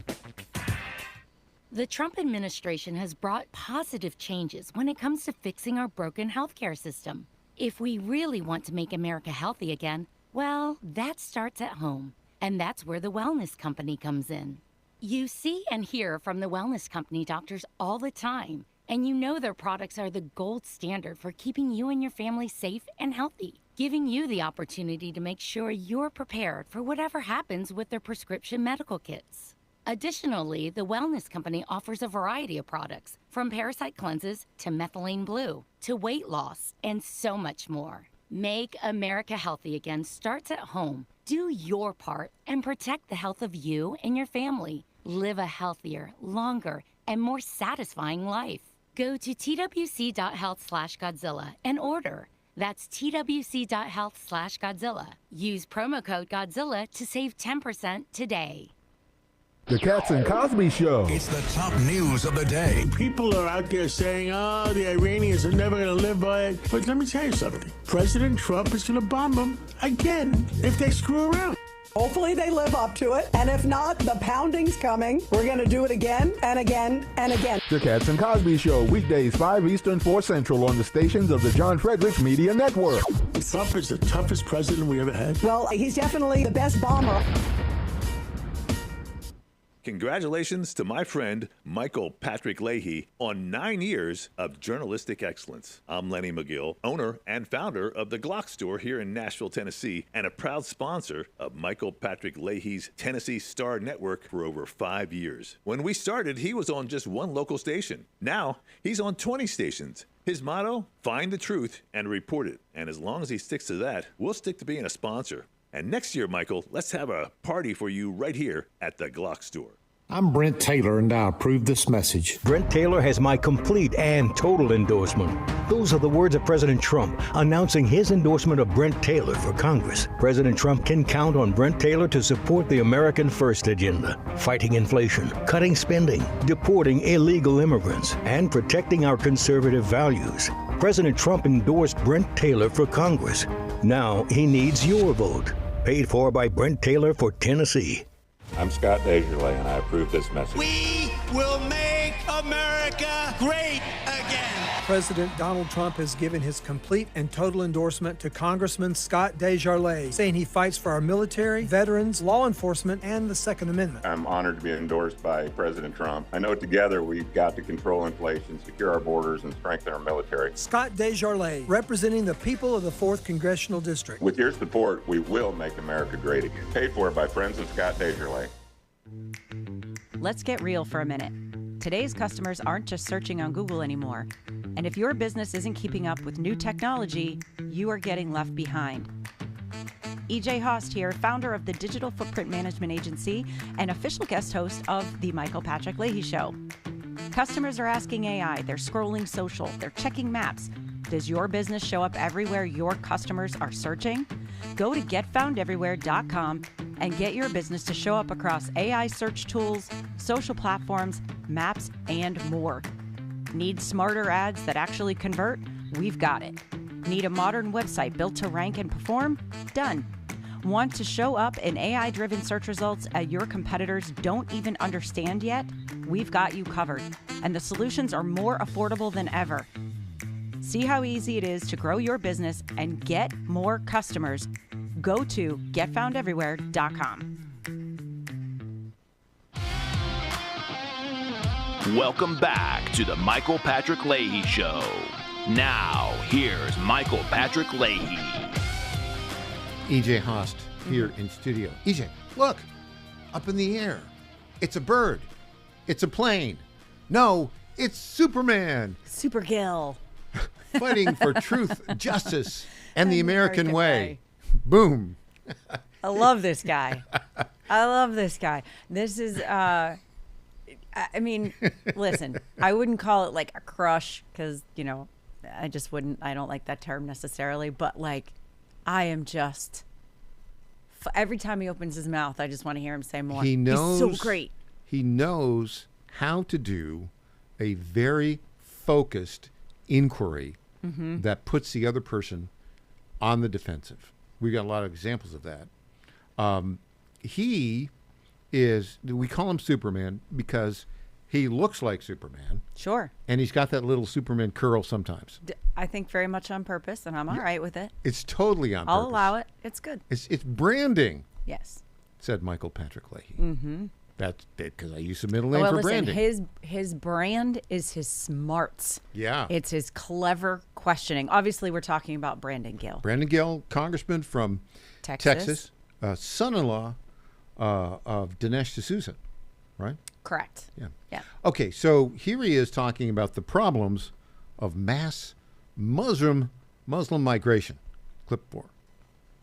The Trump administration has brought positive changes when it comes to fixing our broken healthcare system. If we really want to make America healthy again, well, that starts at home. And that's where the Wellness Company comes in. You see and hear from the Wellness Company doctors all the time, and you know their products are the gold standard for keeping you and your family safe and healthy, giving you the opportunity to make sure you're prepared for whatever happens with their prescription medical kits. Additionally, the Wellness Company offers a variety of products, from parasite cleanses to methylene blue to weight loss and so much more. Make America healthy again starts at home. Do your part and protect the health of you and your family. Live a healthier, longer, and more satisfying life. Go to twc.health/Godzilla and order. That's twc.health/Godzilla. Use promo code Godzilla to save 10% today. The Cats and Cosby Show. It's the top news of the day. People are out there saying, oh, the Iranians are never going to live by it. But let me tell you something. President Trump is going to bomb them again if they screw around. Hopefully they live up to it. And if not, the pounding's coming. We're going to do it again and again and again. The Cats and Cosby Show, weekdays 5 Eastern, 4 Central on the stations of the John Fredericks Media Network. Trump is the toughest president we ever had. Well, he's definitely the best bomber. Congratulations to my friend Michael Patrick Leahy on 9 years of journalistic excellence. I'm Lenny McGill, owner and founder of the Glock Store here in Nashville, Tennessee, and a proud sponsor of Michael Patrick Leahy's Tennessee Star Network for over 5 years. When we started, he was on just one local station. Now, he's on 20 stations. His motto, find the truth and report it. And as long as he sticks to that, we'll stick to being a sponsor. And next year, Michael, let's have a party for you right here at the Glock Store. I'm Brent Taylor, and I approve this message. Brent Taylor has my complete and total endorsement. Those are the words of President Trump announcing his endorsement of Brent Taylor for Congress. President Trump can count on Brent Taylor to support the American First agenda, fighting inflation, cutting spending, deporting illegal immigrants, and protecting our conservative values. President Trump endorsed Brent Taylor for Congress. Now he needs your vote. Paid for by Brent Taylor for Tennessee. I'm Scott Desjardins, and I approve this message. We will make America great again. President Donald Trump has given his complete and total endorsement to Congressman Scott Desjardins, saying he fights for our military, veterans, law enforcement, and the Second Amendment. I'm honored to be endorsed by President Trump. I know together we've got to control inflation, secure our borders, and strengthen our military. Scott Desjardins, representing the people of the 4th Congressional District. With your support, we will make America great again. Paid for by friends of Scott Desjardins. Let's get real for a minute. Today's customers aren't just searching on Google anymore. And if your business isn't keeping up with new technology, you are getting left behind. EJ Host here, founder of the Digital Footprint Management Agency and official guest host of the Michael Patrick Leahy Show. Customers are asking AI, they're scrolling social, they're checking maps. Does your business show up everywhere your customers are searching? Go to getfoundeverywhere.com and get your business to show up across AI search tools, social platforms, maps, and more. Need smarter ads that actually convert? We've got it. Need a modern website built to rank and perform? Done. Want to show up in AI-driven search results that your competitors don't even understand yet? We've got you covered, and the solutions are more affordable than ever. See how easy it is to grow your business and get more customers. Go to getfoundeverywhere.com. Welcome back to the Michael Patrick Leahy Show. Now, here's Michael Patrick Leahy. EJ Host here in studio. EJ, look, up in the air. It's a bird. It's a plane. No, it's Superman. Supergirl. Fighting for truth, justice, and the American way. Boom. I love this guy. I love this guy. This is, I mean, listen, I wouldn't call it like a crush because, I just wouldn't, I don't like that term necessarily, but like, I am just, every time he opens his mouth, I just want to hear him say more. He knows, he's so great. He knows how to do a very focused inquiry that puts the other person on the defensive. We got a lot of examples of that. He is, we call him Superman because he looks like Superman. Sure. And he's got that little Superman curl sometimes. I think very much on purpose, and I'm all right with it. It's totally on purpose. I'll allow it. It's good. It's branding. Yes. Said Michael Patrick Leahy. Mm-hmm. That's because I use the middle name for branding. His brand is his smarts. Yeah. It's his clever questioning. Obviously, we're talking about Brandon Gill. Brandon Gill, congressman from Texas, son-in-law of Dinesh D'Souza, right? Correct. Yeah. Yeah. Okay, so here he is talking about the problems of mass Muslim migration. Clip 4.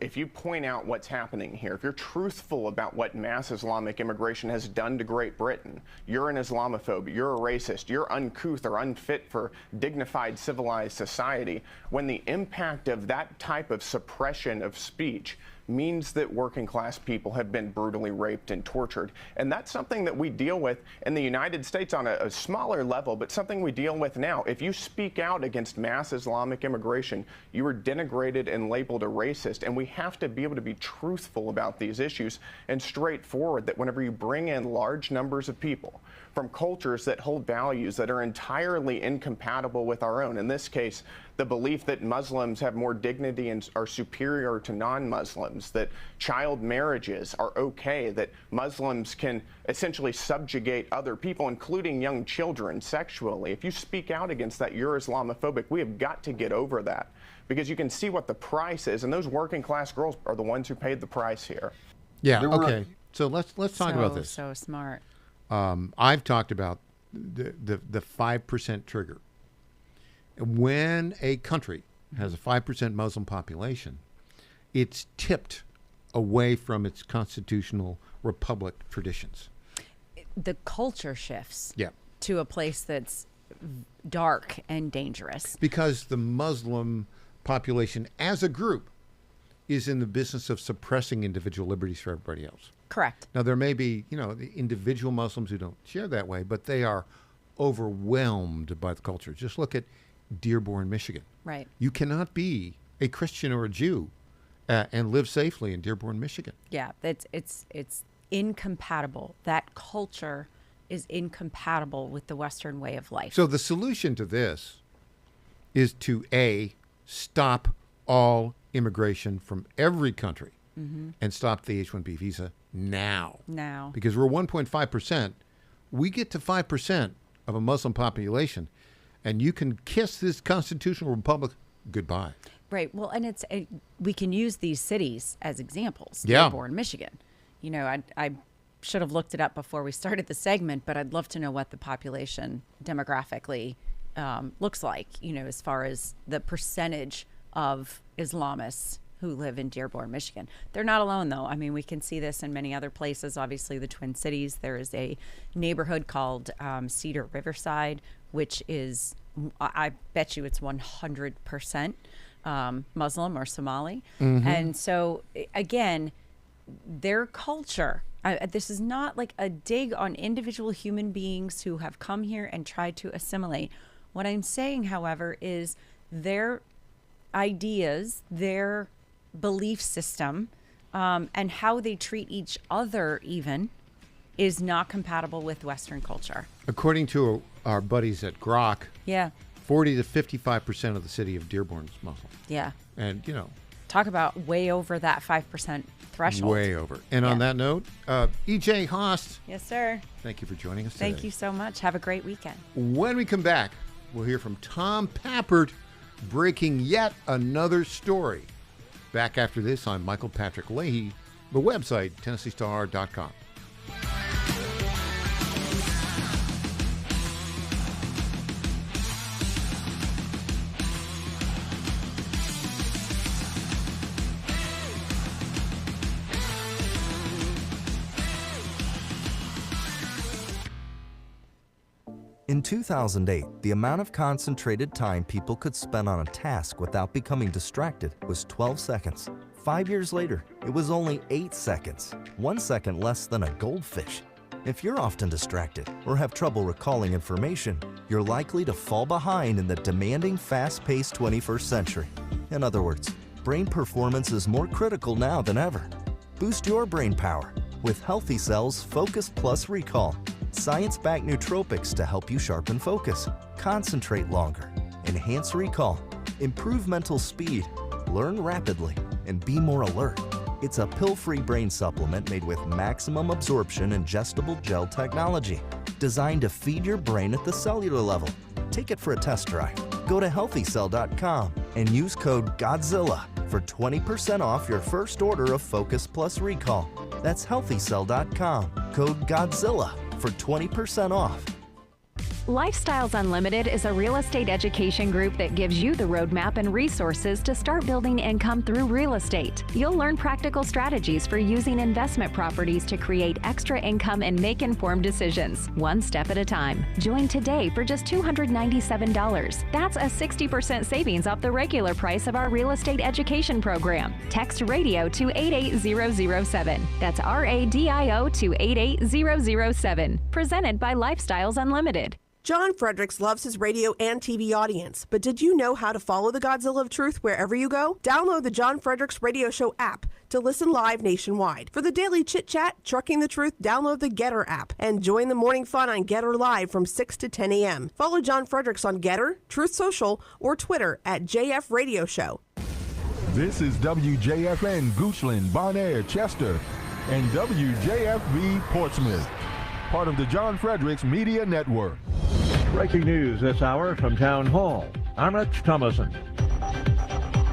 If you point out what's happening here, if you're truthful about what mass Islamic immigration has done to Great Britain, you're an Islamophobe, you're a racist, you're uncouth or unfit for dignified, civilized society, when the impact of that type of suppression of speech means that working class people have been brutally raped and tortured. And that's something that we deal with in the United States on a smaller level, but something we deal with now. If you speak out against mass Islamic immigration, you are denigrated and labeled a racist. And we have to be able to be truthful about these issues and straightforward that whenever you bring in large numbers of people from cultures that hold values that are entirely incompatible with our own, in this case, the belief that Muslims have more dignity and are superior to non-Muslims, that child marriages are okay, that Muslims can essentially subjugate other people, including young children, sexually. If you speak out against that, you're Islamophobic. We have got to get over that because you can see what the price is, and those working class girls are the ones who paid the price here. Yeah, okay. So let's talk about this. So smart. I've talked about the 5% trigger. When a country has a 5% Muslim population, it's tipped away from its constitutional republic traditions. The culture shifts Yeah. to a place that's dark and dangerous. Because the Muslim population as a group is in the business of suppressing individual liberties for everybody else. Correct. Now, there may be, the individual Muslims who don't share that way, but they are overwhelmed by the culture. Just look at Dearborn, Michigan. Right. You cannot be a Christian or a Jew and live safely in Dearborn, Michigan. Yeah, it's incompatible. That culture is incompatible with the Western way of life. So the solution to this is to, A, stop all immigration from every country and stop the H-1B visa now. Now. Because we're 1.5%. We get to 5% of a Muslim population, and you can kiss this constitutional republic goodbye. Right. Well, and we can use these cities as examples. Yeah. Dearborn, Michigan. I should have looked it up before we started the segment, but I'd love to know what the population demographically looks like, as far as the percentage of Islamists who live in Dearborn, Michigan. They're not alone, though. I mean, we can see this in many other places. Obviously, the Twin Cities. There is a neighborhood called Cedar Riverside, which is, I bet you it's 100% Muslim or Somali. And so, again, their culture, this is not like a dig on individual human beings who have come here and tried to assimilate. What I'm saying, however, is their ideas, their belief system, and how they treat each other even is not compatible with Western culture. According to our buddies at Grok, 40 to 55% of the city of Dearborn is Muslim. Yeah. And, talk about way over that 5% threshold. Way over. And on that note, E.J. Haast. Yes, sir. Thank you for joining us today. Thank you so much. Have a great weekend. When we come back, we'll hear from Tom Pappert breaking yet another story. Back after this, I'm Michael Patrick Leahy, the website, TennesseeStar.com. In 2008, the amount of concentrated time people could spend on a task without becoming distracted was 12 seconds. 5 years later, it was only 8 seconds, 1 second less than a goldfish. If you're often distracted or have trouble recalling information, you're likely to fall behind in the demanding, fast-paced 21st century. In other words, brain performance is more critical now than ever. Boost your brain power with Healthy Cell's Focus Plus Recall. Science-backed nootropics to help you sharpen focus, concentrate longer, enhance recall, improve mental speed, learn rapidly, and be more alert. It's a pill-free brain supplement made with maximum absorption ingestible gel technology, designed to feed your brain at the cellular level. Take it for a test drive. Go to healthycell.com and use code GODZILLA for 20% off your first order of Focus Plus Recall. That's healthycell.com, code GODZILLA for 20% off. Lifestyles Unlimited is a real estate education group that gives you the roadmap and resources to start building income through real estate. You'll learn practical strategies for using investment properties to create extra income and make informed decisions, one step at a time. Join today for just $297. That's a 60% savings off the regular price of our real estate education program. Text RADIO to 88007. That's RADIO to 88007. Presented by Lifestyles Unlimited. John Fredericks loves his radio and TV audience, but did you know how to follow the Godzilla of Truth wherever you go? Download the John Fredericks Radio Show app to listen live nationwide. For the daily chit-chat, Trucking the Truth, download the Getter app and join the morning fun on Getter Live from 6 to 10 a.m. Follow John Fredericks on Getter, Truth Social, or Twitter at JF Radio Show. This is WJFN Goochland, Bonaire, Chester, and WJFB Portsmouth, part of the John Fredericks Media Network. Breaking news this hour from Town Hall. I'm Rich Thomason.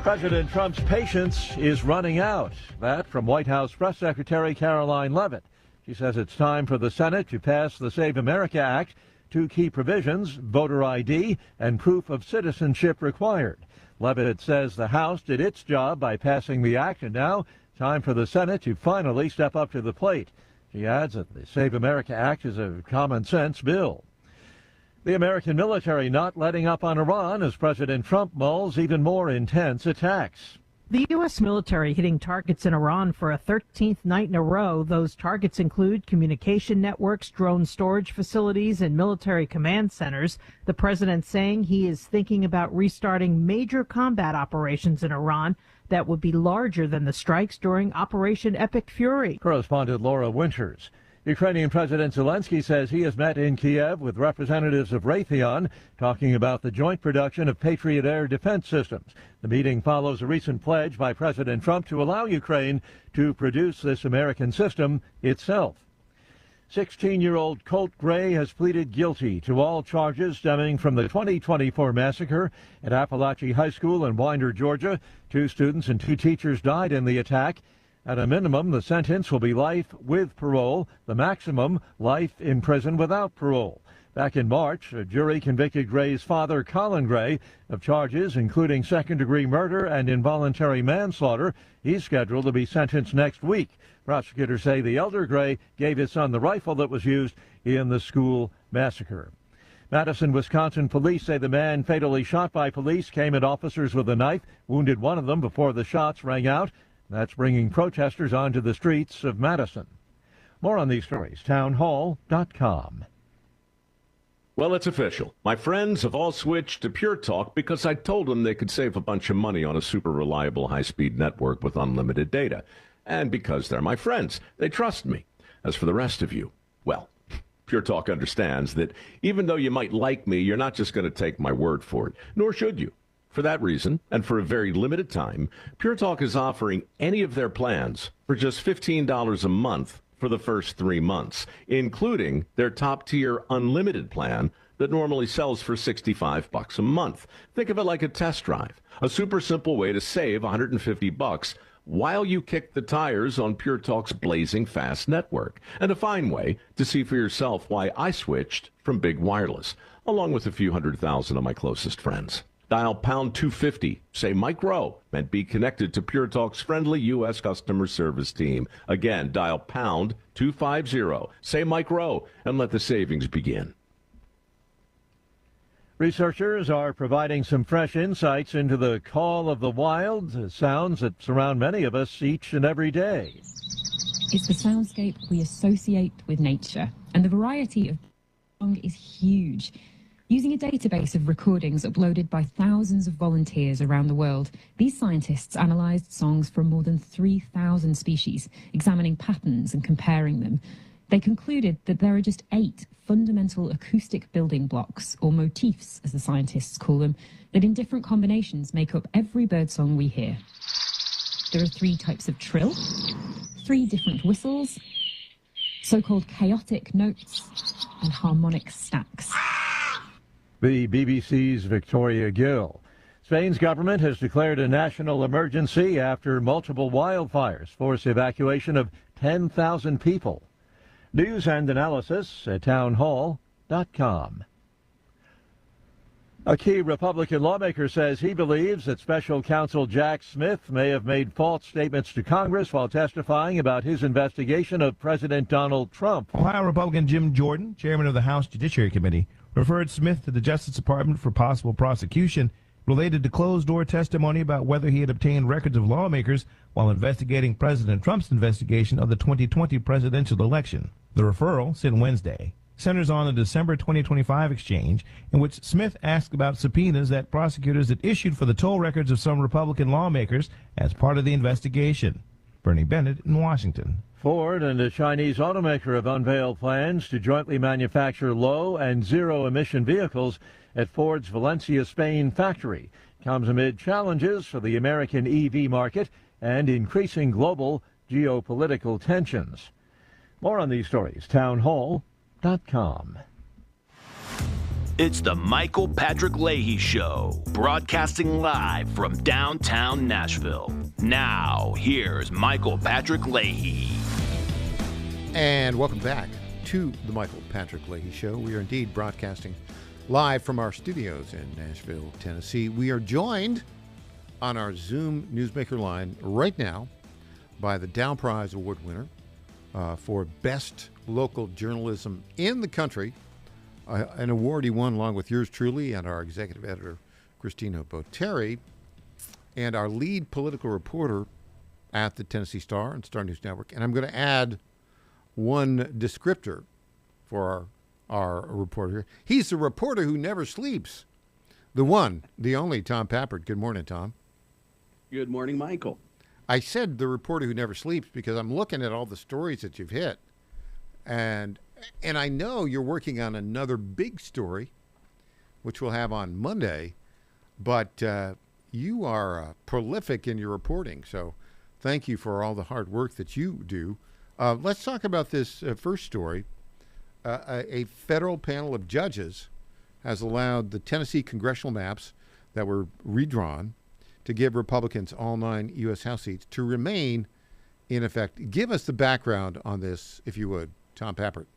President Trump's patience is running out. That from White House Press Secretary Caroline Leavitt. She says it's time for the Senate to pass the Save America Act. Two key provisions, voter ID and proof of citizenship required. Leavitt says the House did its job by passing the act, and now time for the Senate to finally step up to the plate. She adds that the Save America Act is a common-sense bill. The American military not letting up on Iran as President Trump mulls even more intense attacks. The U.S. military hitting targets in Iran for a 13th night in a row. Those targets include communication networks, drone storage facilities, and military command centers. The president saying he is thinking about restarting major combat operations in Iran that would be larger than the strikes during Operation Epic Fury. Correspondent Laura Winters. Ukrainian President Zelensky says he has met in Kiev with representatives of Raytheon talking about the joint production of Patriot air defense systems. The meeting follows a recent pledge by President Trump to allow Ukraine to produce this American system itself. 16-year-old Colt Gray has pleaded guilty to all charges stemming from the 2024 massacre at Appalachia High School in Winder, Georgia. 2 students and 2 teachers died in the attack. At a minimum, the sentence will be life with parole. The maximum, life in prison without parole. Back in March, a jury convicted Gray's father, Colin Gray, of charges including second-degree murder and involuntary manslaughter. He's scheduled to be sentenced next week. Prosecutors say the elder Gray gave his son the rifle that was used in the school massacre. Madison, Wisconsin police say the man fatally shot by police came at officers with a knife, wounded one of them before the shots rang out. That's bringing protesters onto the streets of Madison. More on these stories, townhall.com. Well, it's official. My friends have all switched to Pure Talk because I told them they could save a bunch of money on a super reliable high-speed network with unlimited data. And because they're my friends, they trust me. As for the rest of you, well, Pure Talk understands that even though you might like me, you're not just going to take my word for it, nor should you. For that reason, and for a very limited time, Pure Talk is offering any of their plans for just $15 a month for the first 3 months, including their top-tier unlimited plan that normally sells for $65 a month. Think of it like a test drive, a super simple way to save $150 while you kick the tires on Pure Talk's blazing fast network, and a fine way to see for yourself why I switched from big wireless, along with a few 100,000 of my closest friends. Dial pound 250, say Mike Rowe, and be connected to Pure Talk's friendly U.S. customer service team. Again, dial pound 250, say Mike Rowe, and let the savings begin. Researchers are providing some fresh insights into the call of the wild, sounds that surround many of us each and every day. It's the soundscape we associate with nature, and the variety of song is huge. Using a database of recordings uploaded by thousands of volunteers around the world, these scientists analysed songs from more than 3,000 species, examining patterns and comparing them. They concluded that there are just 8 fundamental acoustic building blocks, or motifs as the scientists call them, that in different combinations make up every birdsong we hear. There are 3 types of trill, 3 different whistles, so-called chaotic notes, and harmonic stacks. The BBC's Victoria Gill. Spain's government has declared a national emergency after multiple wildfires forced evacuation of 10,000 people. News and analysis at townhall.com. A key Republican lawmaker says he believes that Special Counsel Jack Smith may have made false statements to Congress while testifying about his investigation of President Donald Trump. Ohio Republican Jim Jordan, chairman of the House Judiciary Committee, referred Smith to the Justice Department for possible prosecution related to closed-door testimony about whether he had obtained records of lawmakers while investigating President Trump's investigation of the 2020 presidential election. The referral, sent Wednesday, centers on the December 2025 exchange in which Smith asked about subpoenas that prosecutors had issued for the toll records of some Republican lawmakers as part of the investigation. Bernie Bennett in Washington. Ford and a Chinese automaker have unveiled plans to jointly manufacture low and zero-emission vehicles at Ford's Valencia, Spain factory. Comes amid challenges for the American EV market and increasing global geopolitical tensions. More on these stories, townhall.com. It's the Michael Patrick Leahy Show, broadcasting live from downtown Nashville. Now, here's Michael Patrick Leahy. And welcome back to the Michael Patrick Leahy Show. We are indeed broadcasting live from our studios in Nashville, Tennessee. We are joined on our Zoom Newsmaker line right now by the Dow Prize Award winner for Best Local Journalism in the country, an award he won along with yours truly and our executive editor, Christina Botteri, and our lead political reporter at the Tennessee Star and Star News Network. And I'm going to add one descriptor for our reporter here. He's the reporter who never sleeps. The one, the only Tom Pappert. Good morning, Tom. Good morning, Michael. I said the reporter who never sleeps because I'm looking at all the stories that you've hit. And I know you're working on another big story, which we'll have on Monday, but you are prolific in your reporting. So thank you for all the hard work that you do. Let's talk about this first story. A federal panel of judges has allowed the Tennessee congressional maps that were redrawn to give Republicans all 9 U.S. House seats to remain in effect. Give us the background on this, if you would, Tom Pappert.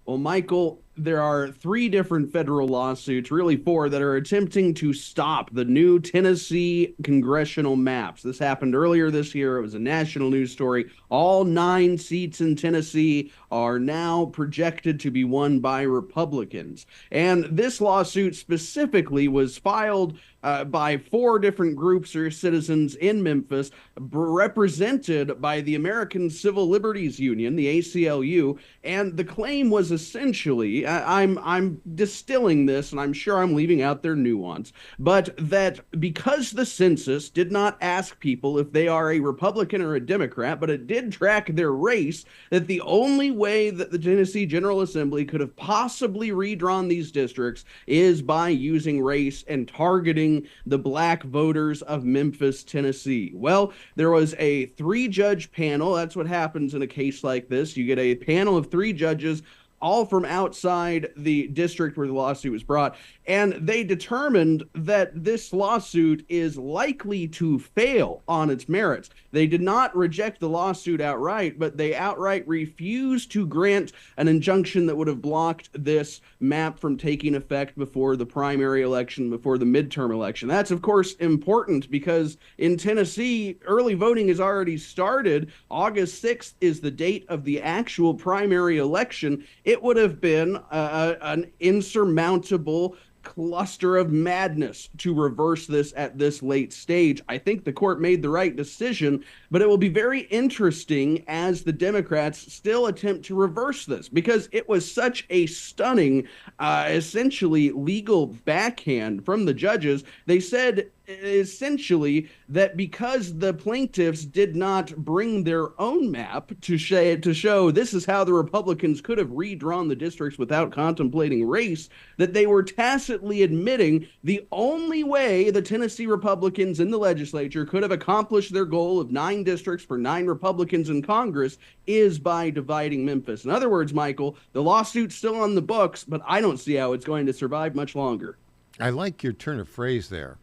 Well, Michael, there are 3 different federal lawsuits, really 4, that are attempting to stop the new Tennessee congressional maps. This happened earlier this year. It was a national news story. All 9 seats in Tennessee are now projected to be won by Republicans. And this lawsuit specifically was filed by 4 different groups or citizens in Memphis, represented by the American Civil Liberties Union, the ACLU, and the claim was essentially, I'm distilling this, and I'm sure I'm leaving out their nuance, but that because the census did not ask people if they are a Republican or a Democrat, but it did track their race, that the only way that the Tennessee General Assembly could have possibly redrawn these districts is by using race and targeting the black voters of Memphis, Tennessee. Well, there was a 3-judge panel. That's what happens in a case like this. You get a panel of 3 judges, all from outside the district where the lawsuit was brought, and they determined that this lawsuit is likely to fail on its merits. They did not reject the lawsuit outright, but they outright refused to grant an injunction that would have blocked this map from taking effect before the primary election, before the midterm election. That's, of course, important because in Tennessee, early voting has already started. August 6th is the date of the actual primary election. It would have been an insurmountable cluster of madness to reverse this at this late stage. I think the court made the right decision, but it will be very interesting as the Democrats still attempt to reverse this, because it was such a stunning, essentially legal backhand from the judges. They said essentially that because the plaintiffs did not bring their own map to show this is how the Republicans could have redrawn the districts without contemplating race, that they were tacitly admitting the only way the Tennessee Republicans in the legislature could have accomplished their goal of 9 districts for 9 Republicans in Congress is by dividing Memphis. In other words, Michael, the lawsuit's still on the books, but I don't see how it's going to survive much longer. I like your turn of phrase there.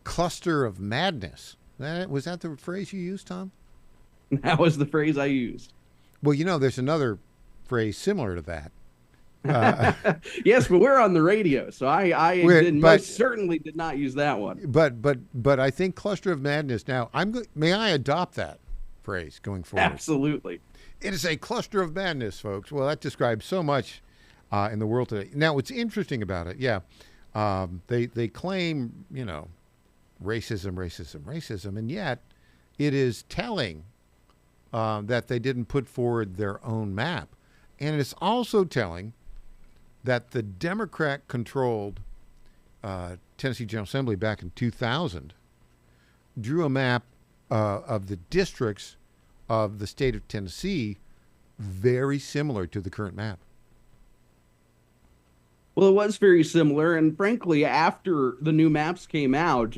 Cluster of madness. Was that the phrase you used, Tom? That was the phrase I used. Well, there's another phrase similar to that. Yes, but we're on the radio, so I most certainly did not use that one. But I think cluster of madness. Now, may I adopt that phrase going forward? Absolutely. It is a cluster of madness, folks. Well, that describes so much in the world today. Now, what's interesting about it, they claim, racism, and yet it is telling that they didn't put forward their own map. And it's also telling that the Democrat-controlled Tennessee General Assembly back in 2000 drew a map of the districts of the state of Tennessee very similar to the current map. Well, it was very similar, and frankly, after the new maps came out,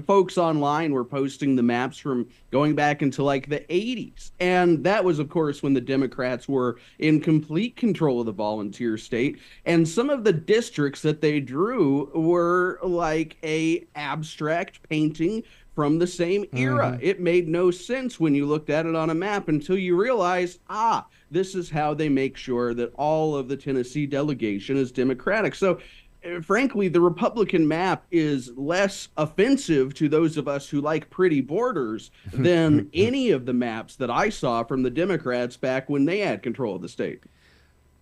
folks online were posting the maps from going back into like the 80s. And that was, of course, when the Democrats were in complete control of the volunteer state. And some of the districts that they drew were like a abstract painting from the same era. Mm-hmm. It made no sense when you looked at it on a map until you realized, this is how they make sure that all of the Tennessee delegation is Democratic. So, frankly, the Republican map is less offensive to those of us who like pretty borders than any of the maps that I saw from the Democrats back when they had control of the state.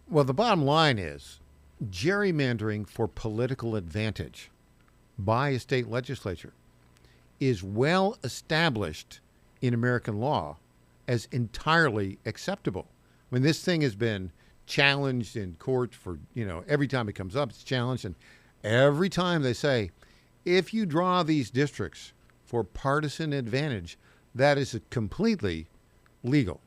Well, the bottom line is gerrymandering for political advantage by a state legislature is well established in American law as entirely acceptable. When this thing has been challenged in court for, every time it comes up, it's challenged. And every time they say, if you draw these districts for partisan advantage, that is completely legal.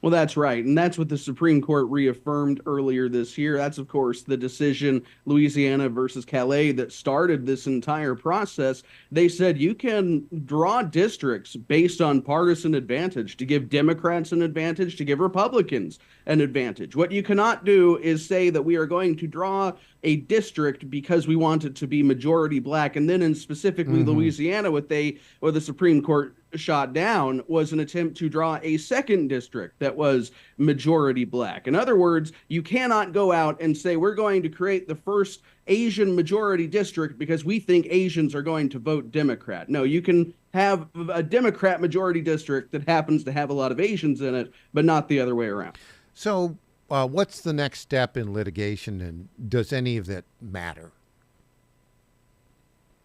Well, that's right. And that's what the Supreme Court reaffirmed earlier this year. That's, of course, the decision, Louisiana versus Calais, that started this entire process. They said you can draw districts based on partisan advantage to give Democrats an advantage, to give Republicans an advantage. What you cannot do is say that we are going to draw a district because we want it to be majority black. And then in specifically Louisiana, what the Supreme Court shot down was an attempt to draw a second district that was majority black. In other words, you cannot go out and say we're going to create the first Asian majority district because we think Asians are going to vote Democrat. No, you can have a Democrat majority district that happens to have a lot of Asians in it, but not the other way around. So what's the next step in litigation, and does any of that matter?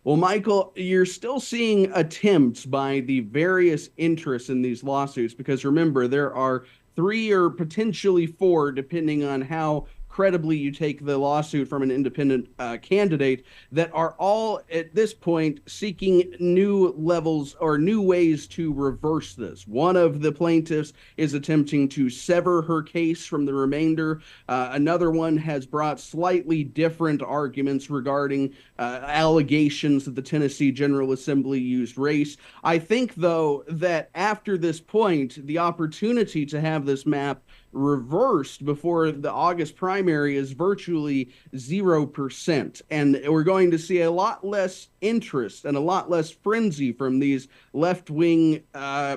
Well, Michael, you're still seeing attempts by the various interests in these lawsuits, because remember, there are 3 or potentially 4, depending on how credibly you take the lawsuit from an independent candidate, that are all at this point seeking new levels or new ways to reverse this. One of the plaintiffs is attempting to sever her case from the remainder. Another one has brought slightly different arguments regarding allegations that the Tennessee General Assembly used race. I think, though, that after this point, the opportunity to have this map reversed before the August primary is virtually 0%. And we're going to see a lot less interest and a lot less frenzy from these left-wing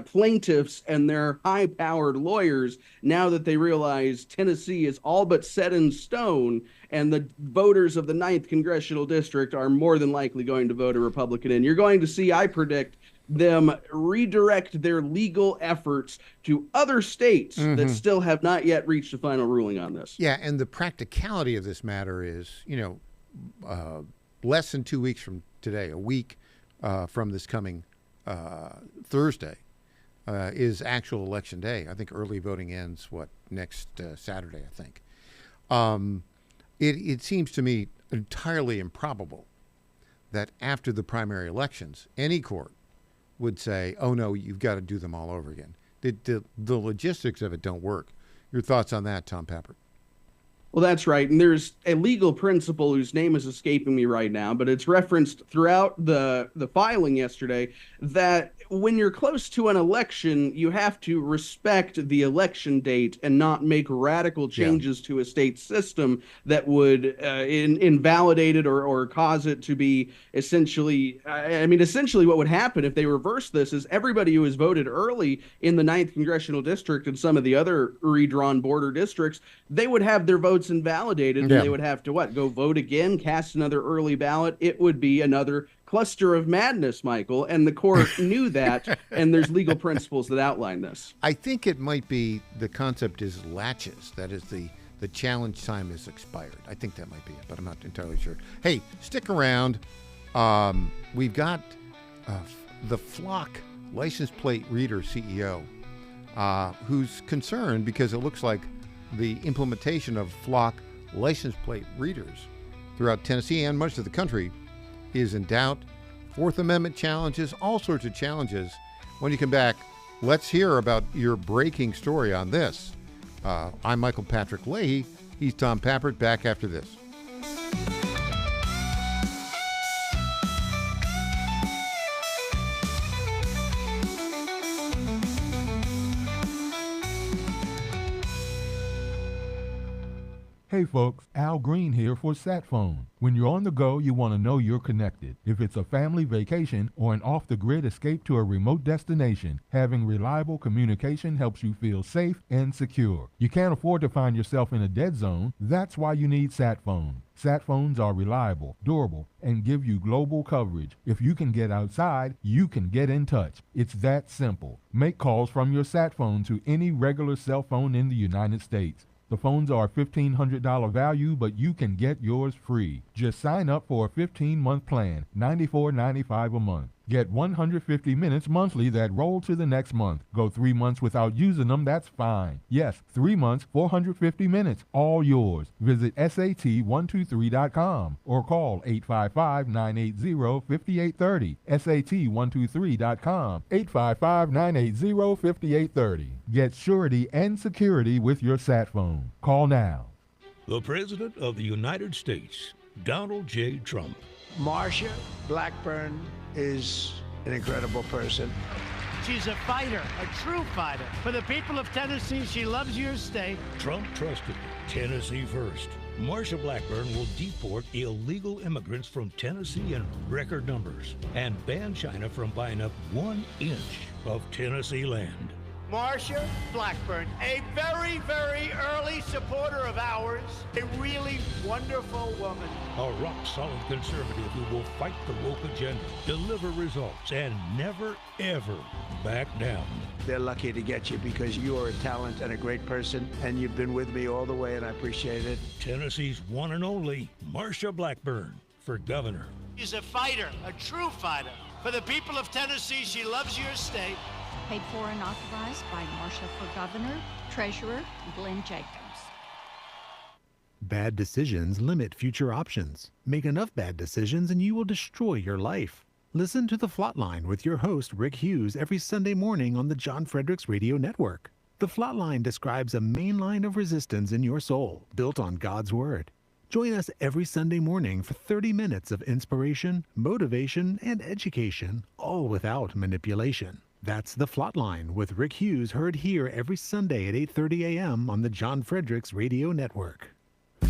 plaintiffs and their high-powered lawyers now that they realize Tennessee is all but set in stone, and the voters of the 9th Congressional District are more than likely going to vote a Republican in. You're going to see, I predict, them redirect their legal efforts to other states that still have not yet reached a final ruling on this. Yeah, and the practicality of this matter is, less than 2 weeks from today, a week from this coming Thursday, is actual election day. I think early voting ends, next Saturday, I think. It seems to me entirely improbable that after the primary elections, any court would say, oh, no, you've got to do them all over again. The logistics of it don't work. Your thoughts on that, Tom Pappert? Well, that's right. And there's a legal principle whose name is escaping me right now, but it's referenced throughout the filing yesterday that when you're close to an election, you have to respect the election date and not make radical changes to a state system that would invalidate it or cause it to be essentially what would happen if they reverse this is everybody who has voted early in the 9th Congressional District and some of the other redrawn border districts, they would have their votes invalidated and they would have to go vote again, cast another early ballot. It would be another cluster of madness, Michael, and the court knew that, and there's legal principles that outline this. I think it might be the concept is latches. That is the challenge time is expired. I think that might be it, but I'm not entirely sure. Hey, stick around. We've got the Flock license plate reader CEO who's concerned because it looks like the implementation of Flock license plate readers throughout Tennessee and much of the country is in doubt. Fourth Amendment challenges, all sorts of challenges. When you come back, let's hear about your breaking story on this. I'm Michael Patrick Leahy. He's Tom Pappert. Back after this. Hey folks, Al Green here for SatPhone. When you're on the go, you want to know you're connected. If it's a family vacation or an off-the-grid escape to a remote destination, having reliable communication helps you feel safe and secure. You can't afford to find yourself in a dead zone. That's why you need SatPhone. SatPhones are reliable, durable, and give you global coverage. If you can get outside, you can get in touch. It's that simple. Make calls from your SatPhone to any regular cell phone in the United States. The phones are $1,500 value, but you can get yours free. Just sign up for a 15-month plan, $94.95 a month. Get 150 minutes monthly that roll to the next month. Go 3 months without using them, that's fine. Yes, 3 months, 450 minutes, all yours. Visit SAT123.com or call 855-980-5830. SAT123.com, 855-980-5830. Get surety and security with your SatPhone. Call now. The President of the United States, Donald J. Trump. Marsha Blackburn is an incredible person. She's a fighter, a true fighter. For the people of Tennessee, she loves your state. Trump trusted Tennessee first. Marsha Blackburn will deport illegal immigrants from Tennessee in record numbers and ban China from buying up 1 inch of Tennessee land. Marsha Blackburn, a very, very early supporter of ours, a really wonderful woman. A rock-solid conservative who will fight the woke agenda, deliver results, and never, ever back down. They're lucky to get you because you are a talent and a great person, and you've been with me all the way, and I appreciate it. Tennessee's one and only Marsha Blackburn for governor. She's a fighter, a true fighter. For the people of Tennessee, she loves your state. Paid for and authorized by Marsha for Governor, Treasurer Glenn Jacobs. Bad decisions limit future options. Make enough bad decisions and you will destroy your life. Listen to The Flatline with your host, Rick Hughes, every Sunday morning on the John Fredericks Radio Network. The Flatline describes a main line of resistance in your soul, built on God's Word. Join us every Sunday morning for 30 minutes of inspiration, motivation, and education, all without manipulation. That's The Flatline with Rick Hughes, heard here every Sunday at 8:30 a.m. on the John Fredericks Radio Network.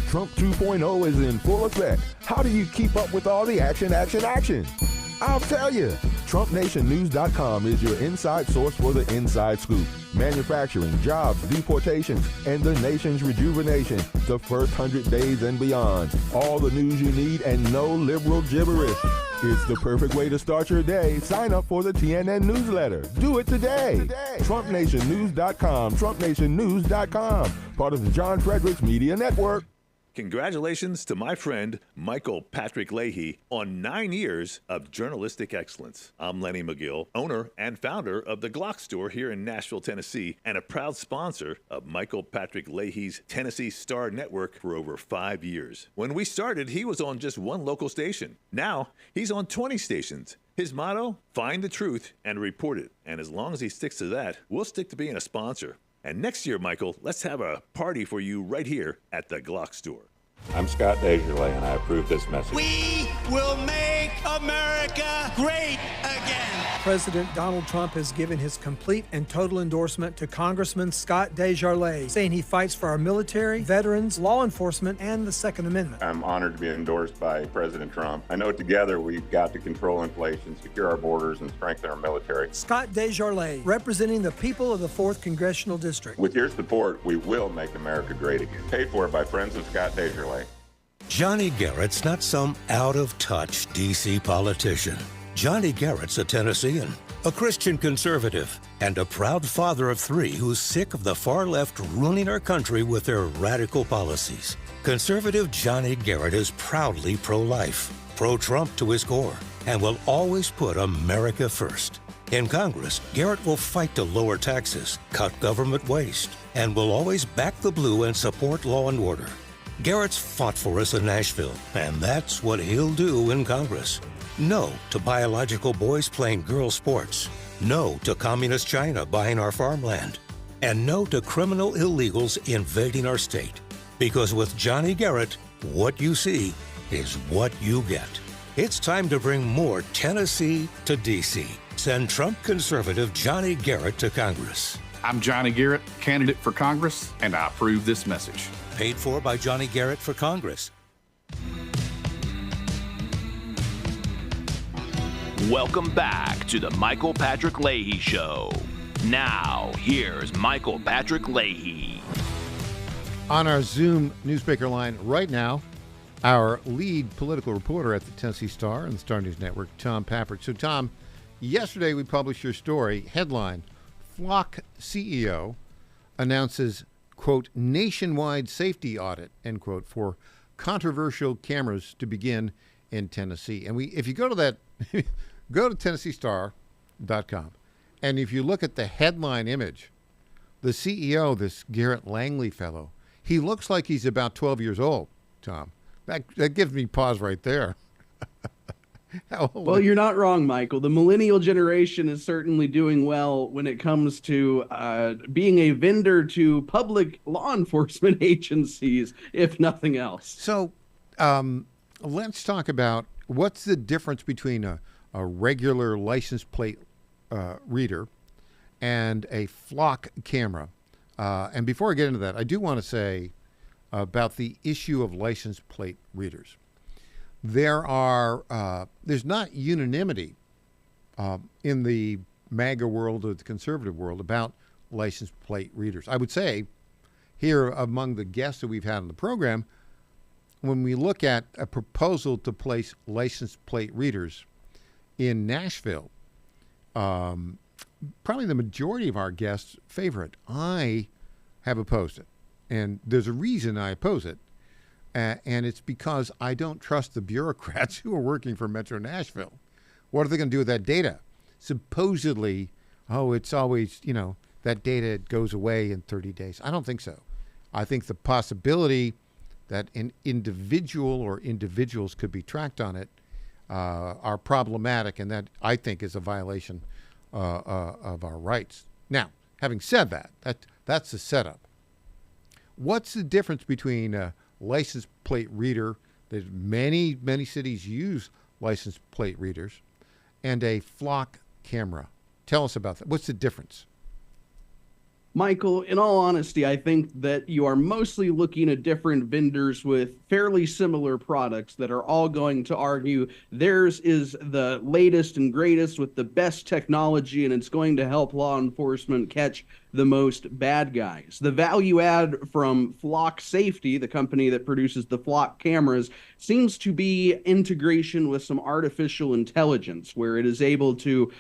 Trump 2.0 is in full effect. How do you keep up with all the action? I'll tell you. TrumpNationNews.com is your inside source for the inside scoop. Manufacturing, jobs, deportations, and the nation's rejuvenation. The first 100 days and beyond. All the news you need and no liberal gibberish. It's the perfect way to start your day. Sign up for the TNN newsletter. Do it today. TrumpNationNews.com. TrumpNationNews.com. Part of the John Fredericks Media Network. Congratulations to my friend Michael Patrick Leahy on 9 years of journalistic excellence. I'm Lenny McGill, owner and founder of the Glock Store here in Nashville, Tennessee, and a proud sponsor of Michael Patrick Leahy's Tennessee Star Network for over 5 years. When we started, he was on just one local station. Now, he's on 20 stations. His motto, find the truth and report it. And as long as he sticks to that, we'll stick to being a sponsor. And next year, Michael, let's have a party for you right here at the Glock Store. I'm Scott Desjardins, and I approve this message. We will make America great again. President Donald Trump has given his complete and total endorsement to Congressman Scott Desjardins, saying he fights for our military, veterans, law enforcement, and the Second Amendment. I'm honored to be endorsed by President Trump. I know together we've got to control inflation, secure our borders, and strengthen our military. Scott Desjardins, representing the people of the 4th Congressional District. With your support, we will make America great again. Paid for by friends of Scott Desjardins. Johnny Garrett's not some out-of-touch D.C. politician. Johnny Garrett's a Tennessean, a Christian conservative, and a proud father of 3 who's sick of the far left ruining our country with their radical policies. Conservative Johnny Garrett is proudly pro-life, pro-Trump to his core, and will always put America first. In Congress, Garrett will fight to lower taxes, cut government waste, and will always back the blue and support law and order. Garrett's fought for us in Nashville, and that's what he'll do in Congress. No to biological boys playing girl sports. No to communist China buying our farmland. And no to criminal illegals invading our state. Because with Johnny Garrett, what you see is what you get. It's time to bring more Tennessee to D.C. Send Trump conservative Johnny Garrett to Congress. I'm Johnny Garrett, candidate for Congress, and I approve this message. Paid for by Johnny Garrett for Congress. Welcome back to the Michael Patrick Leahy Show. Now, here's Michael Patrick Leahy. On our Zoom newsmaker line right now, our lead political reporter at the Tennessee Star and the Star News Network, Tom Patrick. So, Tom, yesterday we published your story, headline, Flock CEO announces, quote, nationwide safety audit, end quote, for controversial cameras to begin in Tennessee. And if you go to that, go to TennesseeStar.com, and if you look at the headline image, the CEO, this Garrett Langley fellow, he looks like he's about 12 years old, Tom. That gives me pause right there. Well, you're not wrong, Michael. The millennial generation is certainly doing well when it comes to being a vendor to public law enforcement agencies, if nothing else. So let's talk about what's the difference between a regular license plate reader and a flock camera. And before I get into that, I do want to say about the issue of license plate readers. There's not unanimity in the MAGA world or the conservative world about license plate readers. I would say here among the guests that we've had on the program, when we look at a proposal to place license plate readers in Nashville, probably the majority of our guests favor it. I have opposed it, and there's a reason I oppose it. And it's because I don't trust the bureaucrats who are working for Metro Nashville. What are they going to do with that data? Supposedly, it's always, that data goes away in 30 days. I don't think so. I think the possibility that an individual or individuals could be tracked on it are problematic, and that, I think, is a violation of our rights. Now, having said that, that's the setup. What's the difference between license plate reader, there's many cities use license plate readers, and a flock camera? Tell us about that. What's the difference? Michael, in all honesty, I think that you are mostly looking at different vendors with fairly similar products that are all going to argue theirs is the latest and greatest with the best technology, and it's going to help law enforcement catch the most bad guys. The value add from Flock Safety, the company that produces the Flock cameras, seems to be integration with some artificial intelligence, where it is able to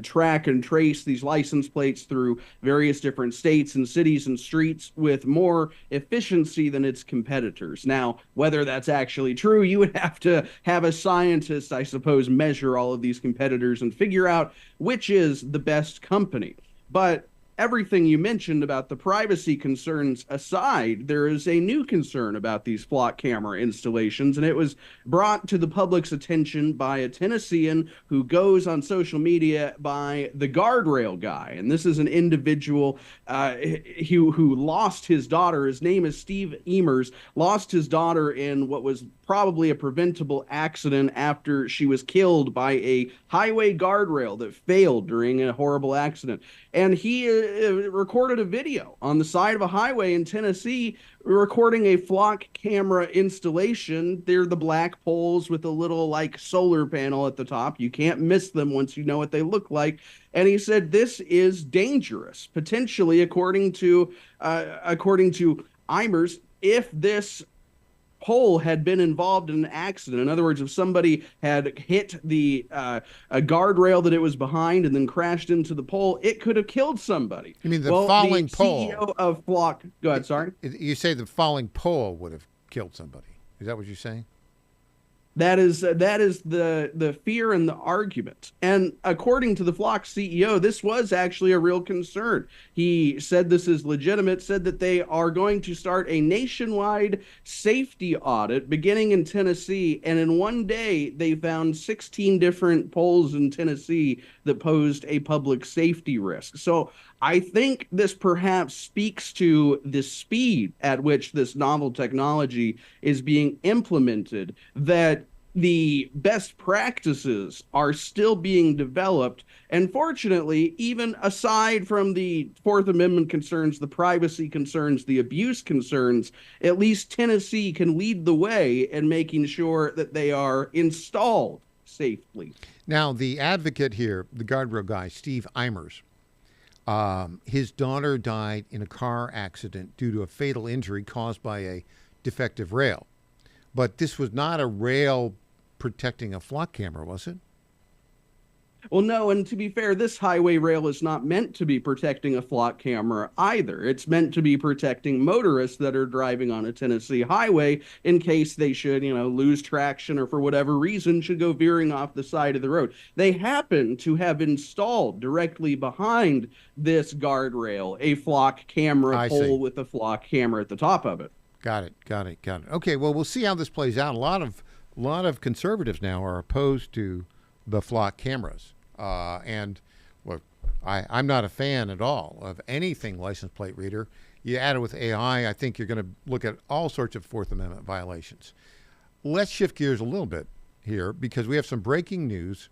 track and trace these license plates through various different states and cities and streets with more efficiency than its competitors. Now, whether that's actually true, you would have to have a scientist, I suppose, measure all of these competitors and figure out which is the best company. But everything you mentioned about the privacy concerns aside, there is a new concern about these Flock camera installations, and it was brought to the public's attention by a Tennessean who goes on social media by the Guardrail Guy. And this is an individual who lost his daughter. His name is Steve Eimers, lost his daughter in what was probably a preventable accident after she was killed by a highway guardrail that failed during a horrible accident. And he recorded a video on the side of a highway in Tennessee recording a Flock camera installation. They're the black poles with a little like solar panel at the top. You can't miss them once you know what they look like. And he said this is dangerous, potentially, according to Eimers, if this pole had been involved in an accident. In other words, if somebody had hit a guardrail that it was behind and then crashed into the pole, it could have killed somebody. You mean the falling pole? The CEO of Flock. Go ahead, sorry. You say the falling pole would have killed somebody. Is that what you're saying? That is the fear and the argument. And according to the Flock CEO, this was actually a real concern. He said this is legitimate, said that they are going to start a nationwide safety audit beginning in Tennessee. And in one day, they found 16 different poles in Tennessee that posed a public safety risk. So I think this perhaps speaks to the speed at which this novel technology is being implemented, that the best practices are still being developed. And fortunately, even aside from the Fourth Amendment concerns, the privacy concerns, the abuse concerns, at least Tennessee can lead the way in making sure that they are installed safely. Now, the advocate here, the guardrail guy, Steve Eimers, his daughter died in a car accident due to a fatal injury caused by a defective rail. But this was not a rail protecting a Flock camera, was it? Well, no, and to be fair, this highway rail is not meant to be protecting a Flock camera either. It's meant to be protecting motorists that are driving on a Tennessee highway in case they should, lose traction or for whatever reason should go veering off the side of the road. They happen to have installed directly behind this guardrail a Flock camera pole with a Flock camera at the top of it. Got it. Okay, well, we'll see how this plays out. A lot of conservatives now are opposed to the Flock cameras. And look, I'm not a fan at all of anything license plate reader. You add it with AI, I think you're going to look at all sorts of Fourth Amendment violations. Let's shift gears a little bit here because we have some breaking news.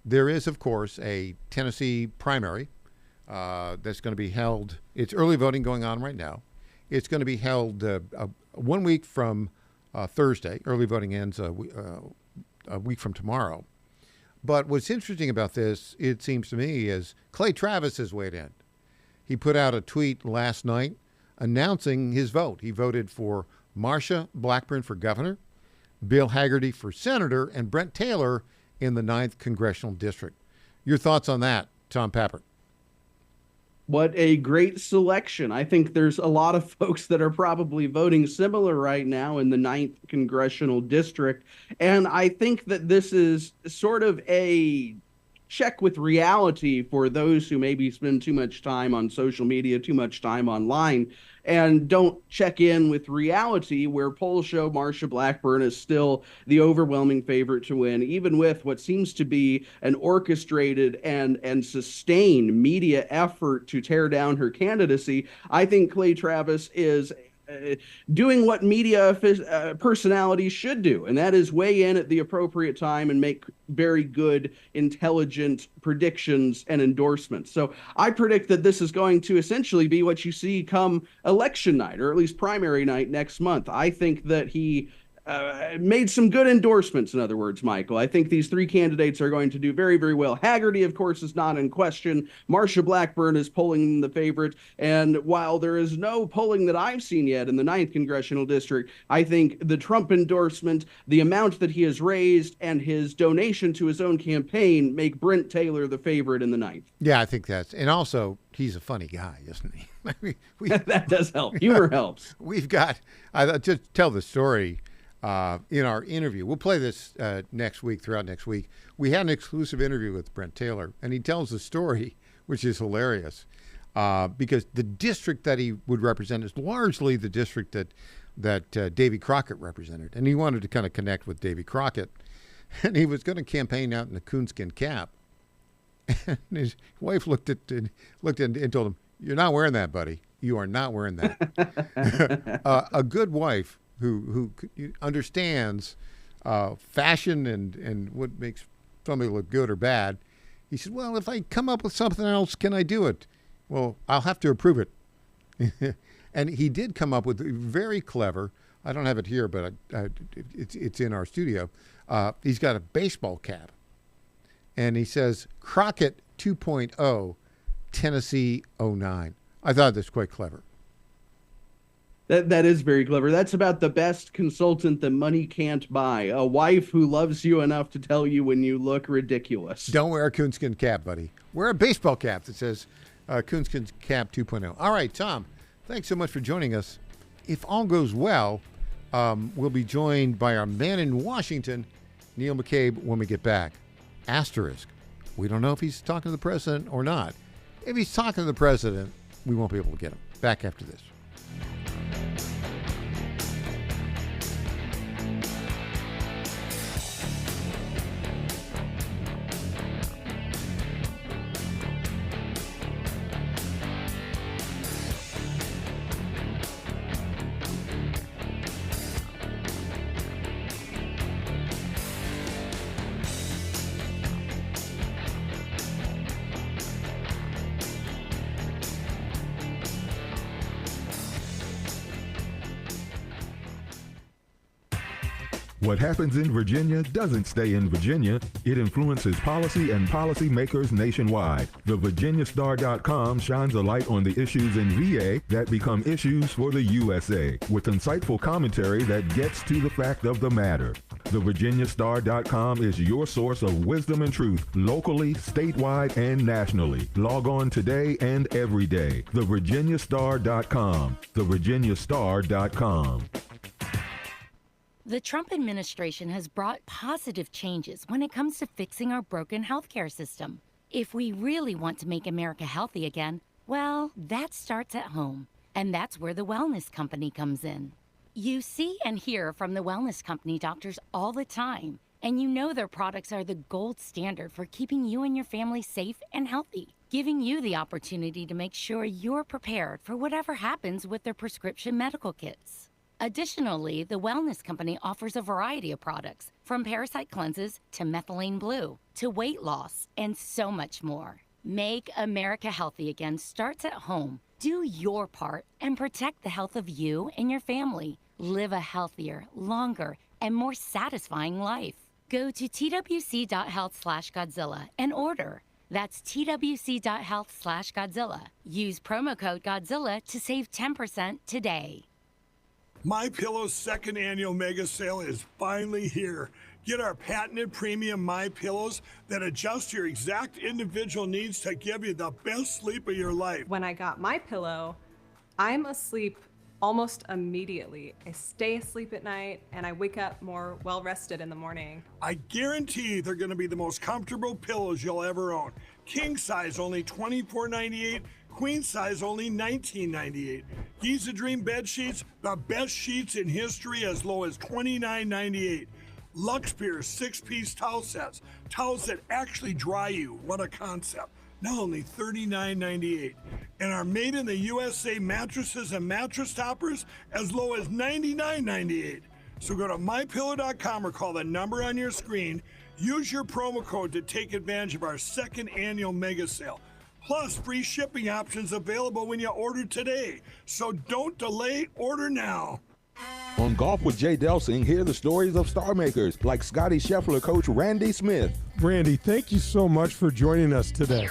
There is, of course, a Tennessee primary that's going to be held. It's early voting going on right now. It's going to be held 1 week from Thursday. Early voting ends a week from tomorrow. But what's interesting about this, it seems to me, is Clay Travis has weighed in. He put out a tweet last night announcing his vote. He voted for Marsha Blackburn for governor, Bill Hagerty for senator, and Brent Taylor in the 9th Congressional District. Your thoughts on that, Tom Patrick? What a great selection. I think there's a lot of folks that are probably voting similar right now in the 9th Congressional District. And I think that this is sort of a check with reality for those who maybe spend too much time on social media, too much time online, and don't check in with reality, where polls show Marsha Blackburn is still the overwhelming favorite to win, even with what seems to be an orchestrated and sustained media effort to tear down her candidacy. I think Clay Travis is doing what media personalities should do, and that is weigh in at the appropriate time and make very good, intelligent predictions and endorsements. So I predict that this is going to essentially be what you see come election night, or at least primary night next month. I think that he made some good endorsements, in other words, Michael. I think these 3 candidates are going to do very, very well. Haggerty, of course, is not in question. Marsha Blackburn is polling the favorite. And while there is no polling that I've seen yet in the 9th Congressional District, I think the Trump endorsement, the amount that he has raised, and his donation to his own campaign make Brent Taylor the favorite in the 9th. Yeah, I think that's, and also he's a funny guy, isn't he? That does help. Humor helps. We've got, I just tell the story in our interview. We'll play this throughout next week. We had an exclusive interview with Brent Taylor, and he tells the story, which is hilarious, because the district that he would represent is largely the district that Davy Crockett represented, and he wanted to kind of connect with Davy Crockett, and he was going to campaign out in a coonskin cap, and his wife looked at and told him, "You're not wearing that, buddy. You are not wearing that." A good wife who understands fashion and what makes somebody look good or bad. He said, "Well, if I come up with something else, can I do it?" "Well, I'll have to approve it." And he did come up with very clever. I don't have it here, but it's in our studio. He's got a baseball cap, and he says Crockett 2.0, Tennessee 09. I thought that's quite clever. That is very clever. That's about the best consultant that money can't buy. A wife who loves you enough to tell you when you look ridiculous. Don't wear a coonskin cap, buddy. Wear a baseball cap that says coonskin cap 2.0. All right, Tom, thanks so much for joining us. If all goes well, we'll be joined by our man in Washington, Neil McCabe, when we get back. Asterisk. We don't know if he's talking to the president or not. If he's talking to the president, we won't be able to get him. Back after this. What happens in Virginia doesn't stay in Virginia. It influences policy and policymakers nationwide. The VirginiaStar.com shines a light on the issues in VA that become issues for the USA, with insightful commentary that gets to the fact of the matter. The VirginiaStar.com is your source of wisdom and truth, locally, statewide, and nationally. Log on today and every day. The VirginiaStar.com. The VirginiaStar.com. The Trump administration has brought positive changes when it comes to fixing our broken healthcare system. If we really want to make America healthy again, well, that starts at home. And that's where the Wellness Company comes in. You see and hear from the Wellness Company doctors all the time, and you know their products are the gold standard for keeping you and your family safe and healthy, giving you the opportunity to make sure you're prepared for whatever happens with their prescription medical kits. Additionally, the Wellness Company offers a variety of products, from parasite cleanses to methylene blue to weight loss and so much more. Make America healthy again starts at home. Do your part and protect the health of you and your family. Live a healthier, longer, and more satisfying life. Go to twc.health/Godzilla and order. That's twc.health/Godzilla. Use promo code Godzilla to save 10% today. MyPillow's second annual mega sale is finally here. Get our patented premium MyPillows that adjust your exact individual needs to give you the best sleep of your life. When I got MyPillow, I'm asleep almost immediately. I stay asleep at night and I wake up more well-rested in the morning. I guarantee they're going to be the most comfortable pillows you'll ever own. King size only $24.98. Queen size only $19.98. Giza Dream bed sheets, the best sheets in history, as low as $29.98. Lux Pier 6-piece towel sets, towels that actually dry you. What a concept. Now only $39.98. And our made in the USA mattresses and mattress toppers, as low as $99.98. So go to mypillow.com or call the number on your screen. Use your promo code to take advantage of our second annual mega sale. Plus, free shipping options available when you order today. So don't delay, order now. On Golf with Jay Delsing, hear the stories of star makers like Scotty Scheffler coach Randy Smith. Randy, thank you so much for joining us today.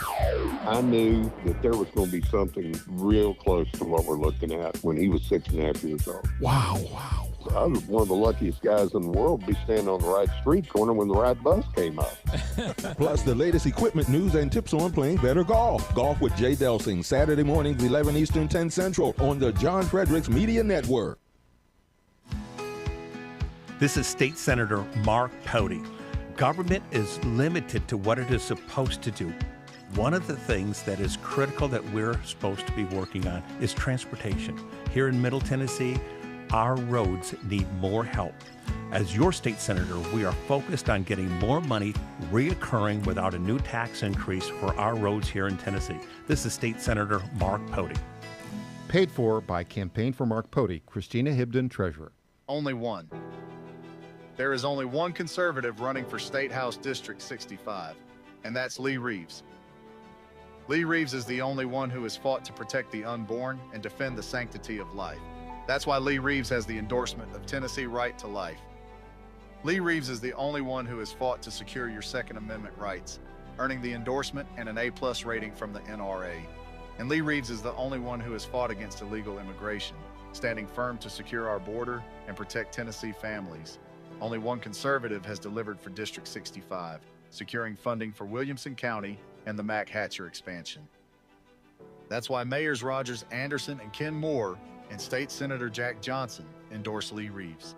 I knew that there was going to be something real close to what we're looking at when he was 6.5 years old. Wow. I was one of the luckiest guys in the world to be standing on the right street corner when the right bus came up. Plus the latest equipment news and tips on playing better golf. Golf with Jay Delsing, Saturday mornings, 11 Eastern, 10 Central on the John Fredericks Media Network. This is State Senator Mark Pody. Government is limited to what it is supposed to do. One of the things that is critical that we're supposed to be working on is transportation. Here in Middle Tennessee, our roads need more help. As your state senator, we are focused on getting more money reoccurring without a new tax increase for our roads here in Tennessee. This is State Senator Mark Pody. Paid for by Campaign for Mark Pody, Christina Hibden, Treasurer. Only one. There is only one conservative running for State House District 65, and that's Lee Reeves. Lee Reeves is the only one who has fought to protect the unborn and defend the sanctity of life. That's why Lee Reeves has the endorsement of Tennessee Right to Life. Lee Reeves is the only one who has fought to secure your Second Amendment rights, earning the endorsement and an A+ rating from the NRA. And Lee Reeves is the only one who has fought against illegal immigration, standing firm to secure our border and protect Tennessee families. Only one conservative has delivered for District 65, securing funding for Williamson County and the Mac Hatcher expansion. That's why Mayors Rogers Anderson and Ken Moore and State Senator Jack Johnson endorse Lee Reeves.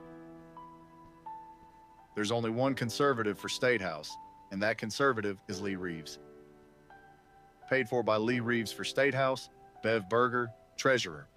There's only one conservative for State House, and that conservative is Lee Reeves. Paid for by Lee Reeves for State House, Bev Berger, Treasurer.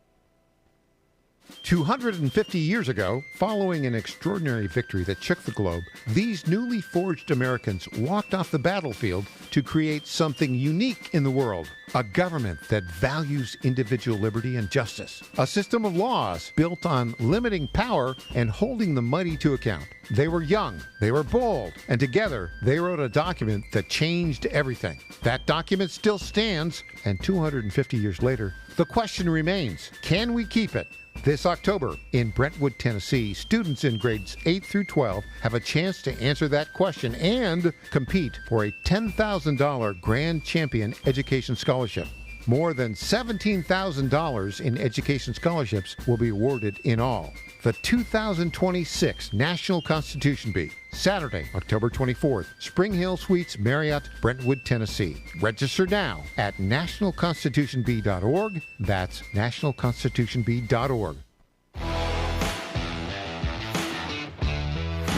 250 years ago, following an extraordinary victory that shook the globe, these newly forged Americans walked off the battlefield to create something unique in the world. A government that values individual liberty and justice. A system of laws built on limiting power and holding the mighty to account. They were young, they were bold, and together they wrote a document that changed everything. That document still stands, and 250 years later, the question remains, can we keep it? This October in Brentwood, Tennessee, students in grades 8 through 12 have a chance to answer that question and compete for a $10,000 Grand Champion Education Scholarship. More than $17,000 in education scholarships will be awarded in all. The 2026 National Constitution Bee, Saturday, October 24th, Spring Hill Suites, Marriott, Brentwood, Tennessee. Register now at nationalconstitutionbee.org. That's nationalconstitutionbee.org.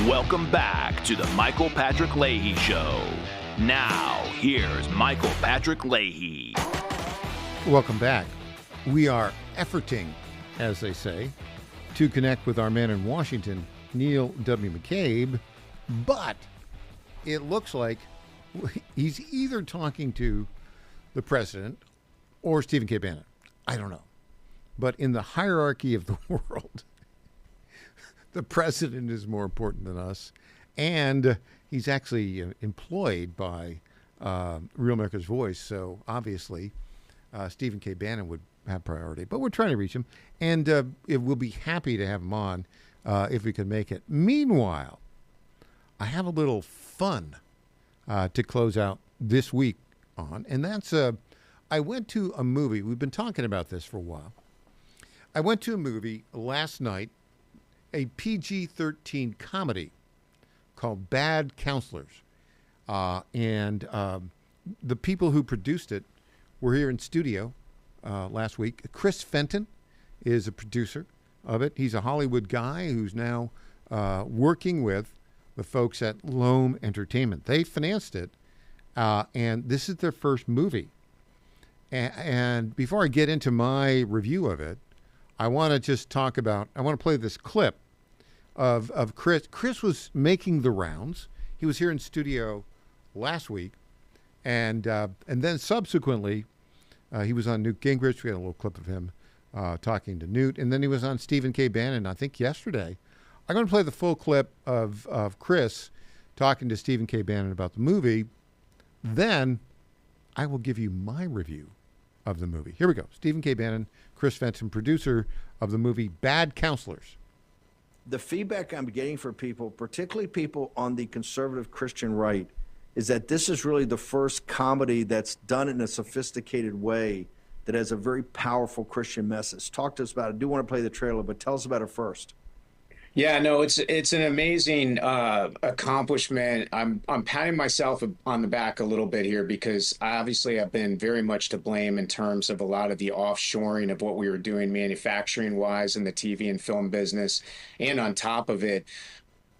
Welcome back to the Michael Patrick Leahy Show. Now, here's Michael Patrick Leahy. Welcome back. We are efforting, as they say, to connect with our man in Washington, Neil W. McCabe, but it looks like he's either talking to the president or Stephen K. Bannon. I don't know. But in the hierarchy of the world, the president is more important than us, and he's actually employed by Real America's Voice, so obviously Stephen K. Bannon would have priority. But we're trying to reach him, and we'll be happy to have him on if we can make it. Meanwhile, I have a little fun to close out this week on, and that's I went to a movie. We've been talking about this for a while. I went to a movie last night, a PG-13 comedy called Bad Counselors. And the people who produced it were here in studio last week. Chris Fenton is a producer of it. He's a Hollywood guy who's now working with the folks at Loam Entertainment. They financed it, and this is their first movie. And before I get into my review of it, I want to just talk about, I want to play this clip of Chris. Chris was making the rounds. He was here in studio last week, and then subsequently, he was on Newt Gingrich. We had a little clip of him talking to Newt, and then he was on Stephen K. Bannon, I think yesterday. I'm going to play the full clip of Chris talking to Stephen K. Bannon about the movie. Then I will give you my review of the movie. Here we go. Stephen K. Bannon, Chris Fenton, producer of the movie Bad Counselors. the feedback I'm getting from people, particularly people on the conservative Christian right, is that this is really the first comedy that's done in a sophisticated way that has a very powerful Christian message. Talk to us about it. I do want to play the trailer, but tell us about it first. Yeah, no, it's an amazing accomplishment. I'm patting myself on the back a little bit here because obviously I've been very much to blame in terms of a lot of the offshoring of what we were doing manufacturing-wise in the TV and film business, and on top of it,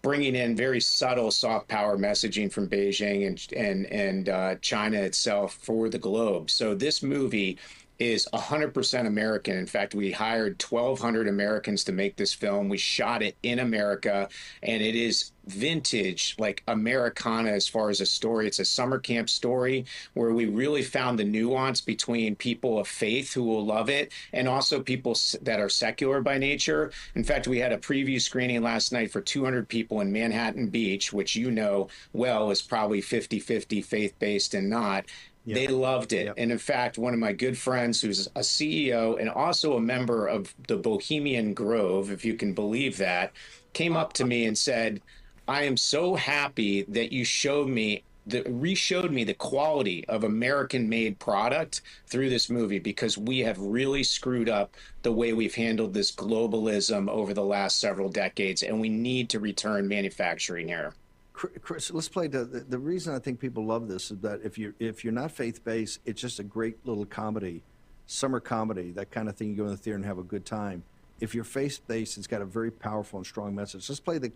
bringing in very subtle soft power messaging from Beijing and China itself for the globe. So this movie is 100% American. In fact, we hired 1,200 Americans to make this film. We shot it in America, and it is vintage, like Americana as far as a story. It's a summer camp story where we really found the nuance between people of faith who will love it and also people that are secular by nature. In fact, we had a preview screening last night for 200 people in Manhattan Beach, which you know well is probably 50-50 faith-based and not. Yep. They loved it. Yep. And in fact, one of my good friends who's a CEO and also a member of the Bohemian Grove, if you can believe that, came up to me and said, I am so happy that you showed me the quality of American-made product through this movie, because we have really screwed up the way we've handled this globalism over the last several decades, and we need to return manufacturing here. Chris, let's play the reason I think people love this is that if you're not faith-based, it's just a great little comedy, summer comedy, that kind of thing. You go in the theater and have a good time. If you're faith-based, it's got a very powerful and strong message. Let's play the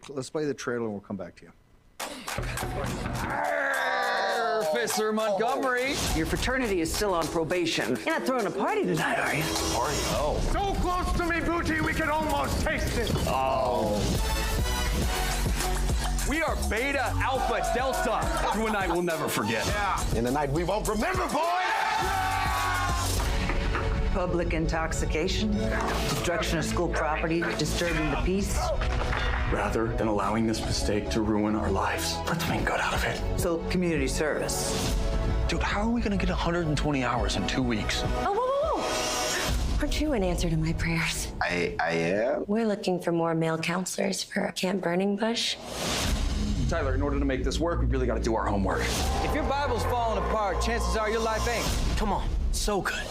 trailer and we'll come back to you. Officer Montgomery. Your fraternity is still on probation. You're not throwing a party tonight, are you? Party? Oh. So close to me, Booty, we can almost taste it. Oh. We are Beta, Alpha, Delta. To a night we'll never forget. Yeah. In a night we won't remember, boys! Public intoxication, destruction of school property, disturbing the peace. Rather than allowing this mistake to ruin our lives, let's make good out of it. So, community service. Dude, how are we gonna get 120 hours in 2 weeks? Oh, whoa, whoa, whoa. Aren't you an answer to my prayers? I am? We're looking for more male counselors for Camp Burning Bush. Tyler, in order to make this work, we really gotta do our homework. If your Bible's falling apart, chances are your life ain't. Come on, so good.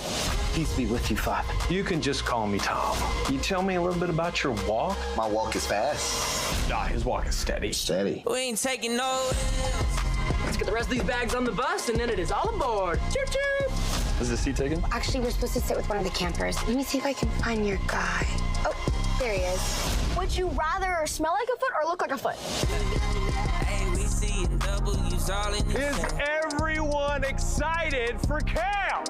Peace be with you, Father. You can just call me Tom. You tell me a little bit about your walk? My walk is fast. Nah, his walk is steady. Steady. We ain't taking no. Let's get the rest of these bags on the bus, and then it is all aboard. Chirp, chirp. Is this seat taken? Actually, we're supposed to sit with one of the campers. Let me see if I can find your guy. Oh, there he is. Would you rather smell like a foot or look like a foot? Is everyone excited for camp?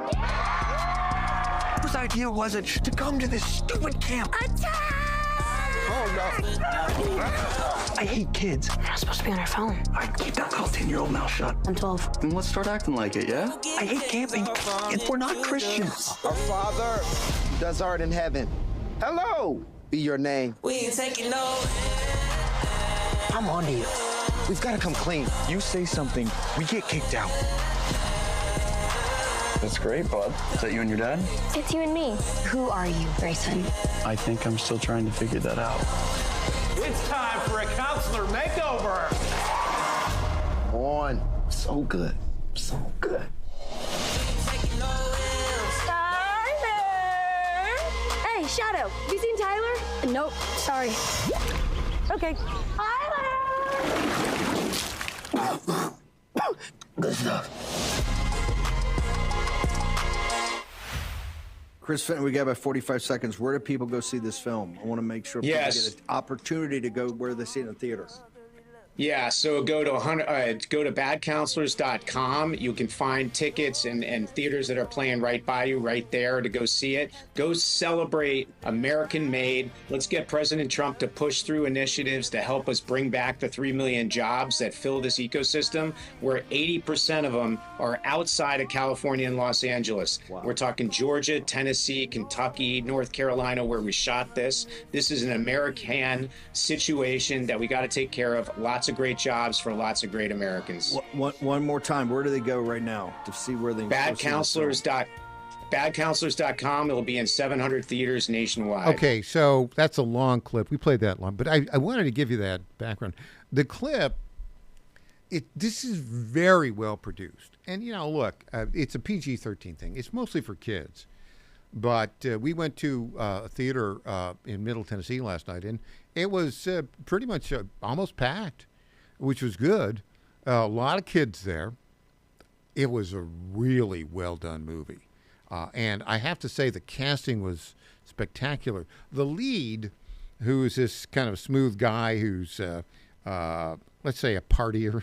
Whose idea was it to come to this stupid camp? Attack! Oh, no. I hate kids. You're not supposed to be on your phone. I keep that little 10-year-old mouth shut. I'm 12. Then let's start acting like it, yeah? I hate camping, and we're not Christians. Our Father, who does art in heaven. Hello, be your name. We ain't taking no. I'm on to you. We've got to come clean. You say something, we get kicked out. That's great, bud. Is that you and your dad? It's you and me. Who are you, Grayson? I think I'm still trying to figure that out. It's time for a counselor makeover. On. So good. So good. Tyler! Hey, Shadow, have you seen Tyler? Nope, sorry. Okay. Tyler! Good stuff. Chris Fenton, we got about 45 seconds. Where do people go see this film? I want to make sure people get an opportunity to go where they see it in the theater. Yeah, so go to badcounselors.com. You can find tickets and theaters that are playing right by you, right there to go see it. Go celebrate American made. Let's get President Trump to push through initiatives to help us bring back the 3 million jobs that fill this ecosystem, where 80% of them are outside of California and Los Angeles. Wow. We're talking Georgia, Tennessee, Kentucky, North Carolina, where we shot this. This is an American situation that we got to take care of. Lots of great jobs for lots of great Americans. One more time, where do they go right now to see where they badcounselors.com. Badcounselors.com. It'll be in 700 theaters nationwide. Okay, so that's a long clip. We played that long, but I wanted to give you that background. The clip, this is very well produced. And, look, it's a PG-13 thing. It's mostly for kids. But we went to a theater in Middle Tennessee last night, and it was pretty much almost packed, which was good. A lot of kids there. It was a really well-done movie. And I have to say the casting was spectacular. The lead, who is this kind of smooth guy who's, let's say, a partier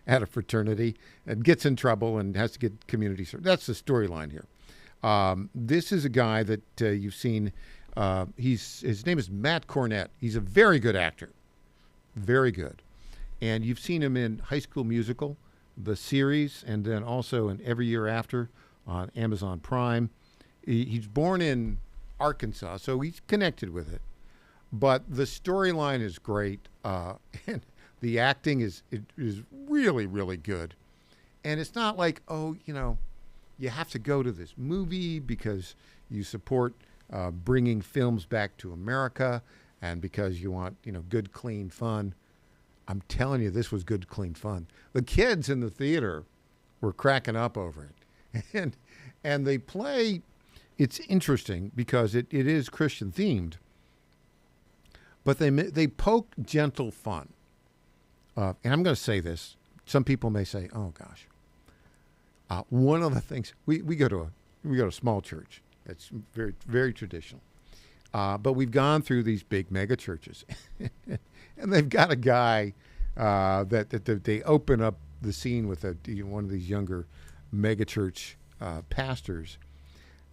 at a fraternity and gets in trouble and has to get community service. That's the storyline here. This is a guy that you've seen. His name is Matt Cornett. He's a very good actor. Very good. And you've seen him in High School Musical, the series, and then also in Every Year After on Amazon Prime. He's born in Arkansas, so he's connected with it. But the storyline is great, and the acting is really, really good. And it's not like, you have to go to this movie because you support bringing films back to America and because you want, good, clean fun. I'm telling you, this was good, clean fun. The kids in the theater were cracking up over it. And they play, it's interesting because it is Christian themed, but they poke gentle fun. And I'm going to say this. Some people may say, oh, gosh. One of the things, we go to a small church that's very, very traditional. But we've gone through these big mega churches. And they've got a guy that they open up the scene with one of these younger mega church pastors.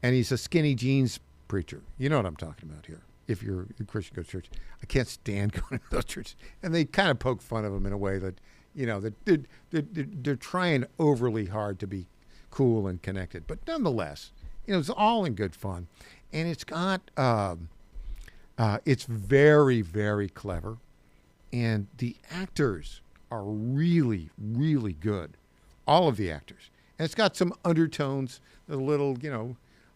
And he's a skinny jeans preacher. You know what I'm talking about here. If you're a Christian go to church. I can't stand going to those churches. And they kind of poke fun of him in a way that, that they're trying overly hard to be cool and connected. But nonetheless, it's all in good fun. And it's got, it's very, very clever. And the actors are really, really good. All of the actors. And it's got some undertones, a little,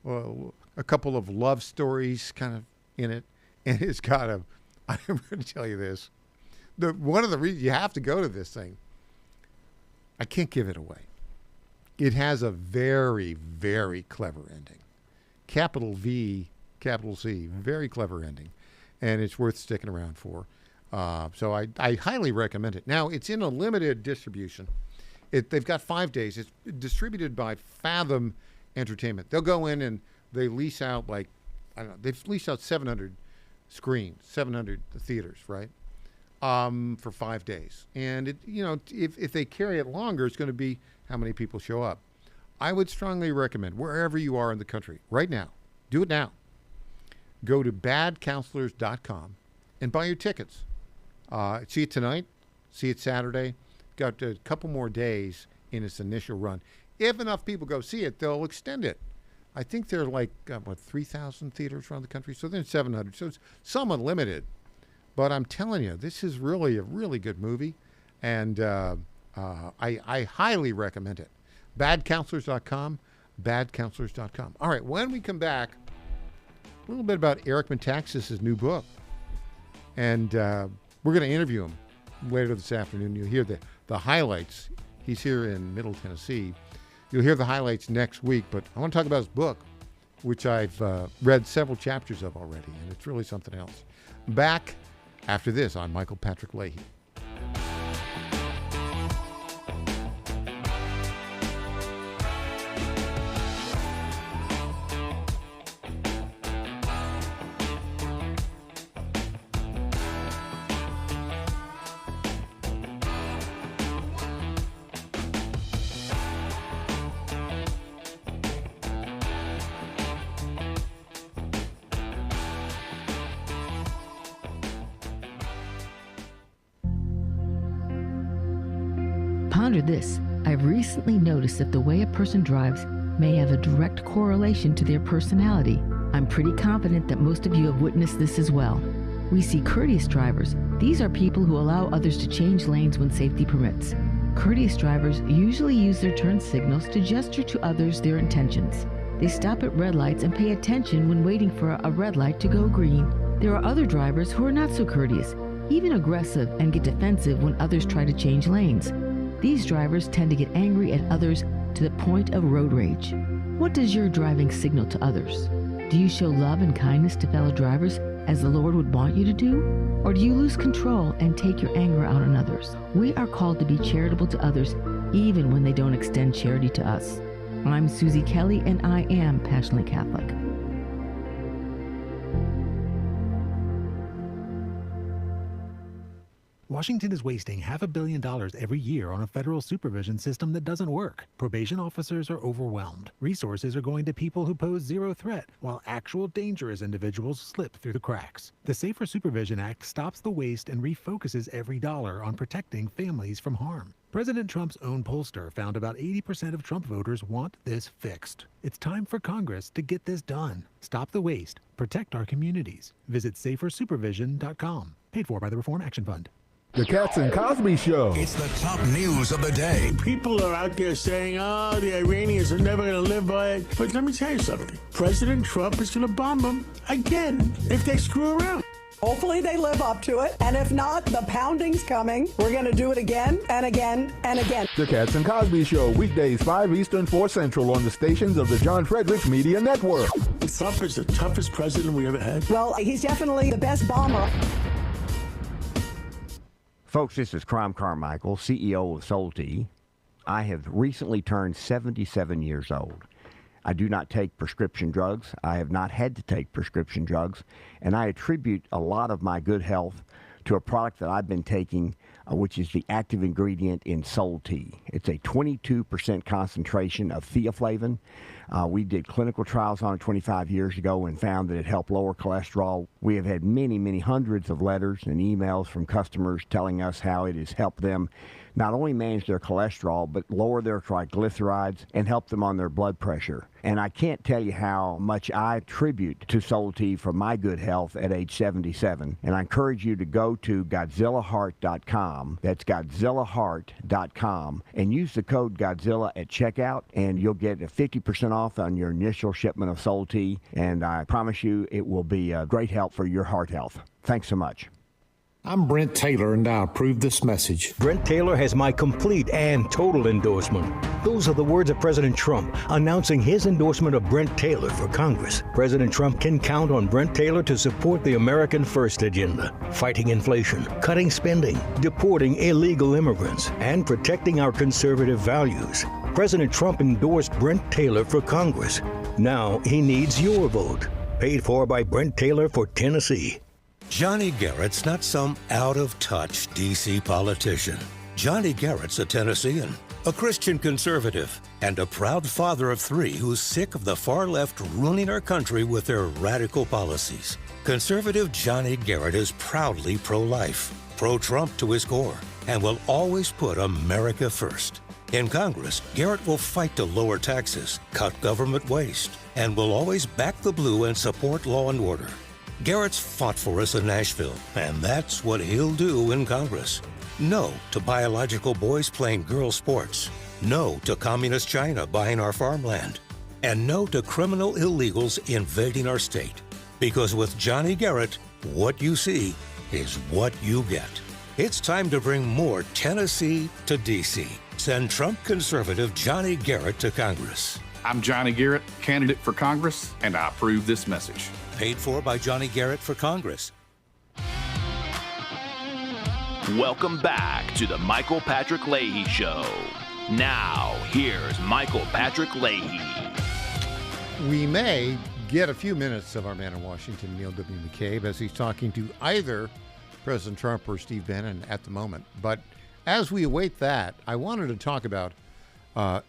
a couple of love stories kind of in it. And it's got I'm going to tell you this. One of the reasons you have to go to this thing, I can't give it away. It has a very, very clever ending. Capital V, capital C, very clever ending. And it's worth sticking around for. So I highly recommend it. Now, it's in a limited distribution. They've got 5 days. It's distributed by Fathom Entertainment. They'll go in and they lease out they've leased out 700 screens, 700 theaters, right? For 5 days. And if they carry it longer, it's going to be how many people show up. I would strongly recommend, wherever you are in the country, right now, do it now. Go to badcounselors.com and buy your tickets. See it tonight, see it Saturday. Got a couple more days in its initial run. If enough people go see it, they'll extend it. I think there are 3,000 theaters around the country, so then 700. So it's somewhat limited. But I'm telling you, this is really a really good movie, and I highly recommend it. Badcounselors.com, badcounselors.com. All right, when we come back, a little bit about Eric Metaxas' new book. And we're going to interview him later this afternoon. You'll hear the highlights. He's here in Middle Tennessee. You'll hear the highlights next week, but I want to talk about his book, which I've read several chapters of already, and it's really something else. Back after this on Michael Patrick Leahy. Ponder this. I've recently noticed that the way a person drives may have a direct correlation to their personality. I'm pretty confident that most of you have witnessed this as well. We see courteous drivers. These are people who allow others to change lanes when safety permits. Courteous drivers usually use their turn signals to gesture to others their intentions. They stop at red lights and pay attention when waiting for a red light to go green. There are other drivers who are not so courteous, even aggressive, and get defensive when others try to change lanes. These drivers tend to get angry at others to the point of road rage. What does your driving signal to others? Do you show love and kindness to fellow drivers as the Lord would want you to do? Or do you lose control and take your anger out on others? We are called to be charitable to others even when they don't extend charity to us. I'm Susie Kelly, and I am passionately Catholic. Washington is wasting $500 million every year on a federal supervision system that doesn't work. Probation officers are overwhelmed. Resources are going to people who pose zero threat, while actual dangerous individuals slip through the cracks. The Safer Supervision Act stops the waste and refocuses every dollar on protecting families from harm. President Trump's own pollster found about 80% of Trump voters want this fixed. It's time for Congress to get this done. Stop the waste. Protect our communities. Visit safersupervision.com. Paid for by the Reform Action Fund. The Cats and Cosby Show. It's the top news of the day. People are out there saying, oh, the Iranians are never going to live by it. But let me tell you something. President Trump is going to bomb them again if they screw around. Hopefully they live up to it. And if not, the pounding's coming. We're going to do it again and again and again. The Cats and Cosby Show, weekdays 5 Eastern, 4 Central on the stations of the John Frederick Media Network. Trump is the toughest president we ever had. Well, he's definitely the best bomber. Folks, this is Crom Carmichael, CEO of Solti. I have recently turned 77 years old. I do not take prescription drugs. I have not had to take prescription drugs, and I attribute a lot of my good health to a product that I've been taking, which is the active ingredient in Solti. It's a 22% concentration of theaflavin. We did clinical trials on it 25 years ago and found that it helped lower cholesterol. We have had many, many hundreds of letters and emails from customers telling us how it has helped them not only manage their cholesterol, but lower their triglycerides and help them on their blood pressure. And I can't tell you how much I attribute to Solti for my good health at age 77. And I encourage you to go to GodzillaHeart.com. That's GodzillaHeart.com. And use the code Godzilla at checkout, and you'll get a 50% off on your initial shipment of Solti. And I promise you it will be a great help for your heart health. Thanks so much. I'm Brent Taylor, and I approve this message. Brent Taylor has my complete and total endorsement. Those are the words of President Trump announcing his endorsement of Brent Taylor for Congress. President Trump can count on Brent Taylor to support the American First agenda, fighting inflation, cutting spending, deporting illegal immigrants, and protecting our conservative values. President Trump endorsed Brent Taylor for Congress. Now he needs your vote. Paid for by Brent Taylor for Tennessee. Johnny Garrett's not some out-of-touch D.C. politician. Johnny Garrett's a Tennessean, a Christian conservative, and a proud father of 3 who's sick of the far left ruining our country with their radical policies. Conservative Johnny Garrett is proudly pro-life, pro-Trump to his core, and will always put America first. In Congress, Garrett will fight to lower taxes, cut government waste, and will always back the blue and support law and order. Garrett's fought for us in Nashville, and that's what he'll do in Congress. No to biological boys playing girl sports. No to communist China buying our farmland. And no to criminal illegals invading our state. Because with Johnny Garrett, what you see is what you get. It's time to bring more Tennessee to D.C. Send Trump conservative Johnny Garrett to Congress. I'm Johnny Garrett, candidate for Congress, and I approve this message. Paid for by Johnny Garrett for Congress. Welcome back to the Michael Patrick Leahy Show. Now, here's Michael Patrick Leahy. We may get a few minutes of our man in Washington, Neil W. McCabe, as he's talking to either President Trump or Steve Bannon at the moment. But as we await that, I wanted to talk about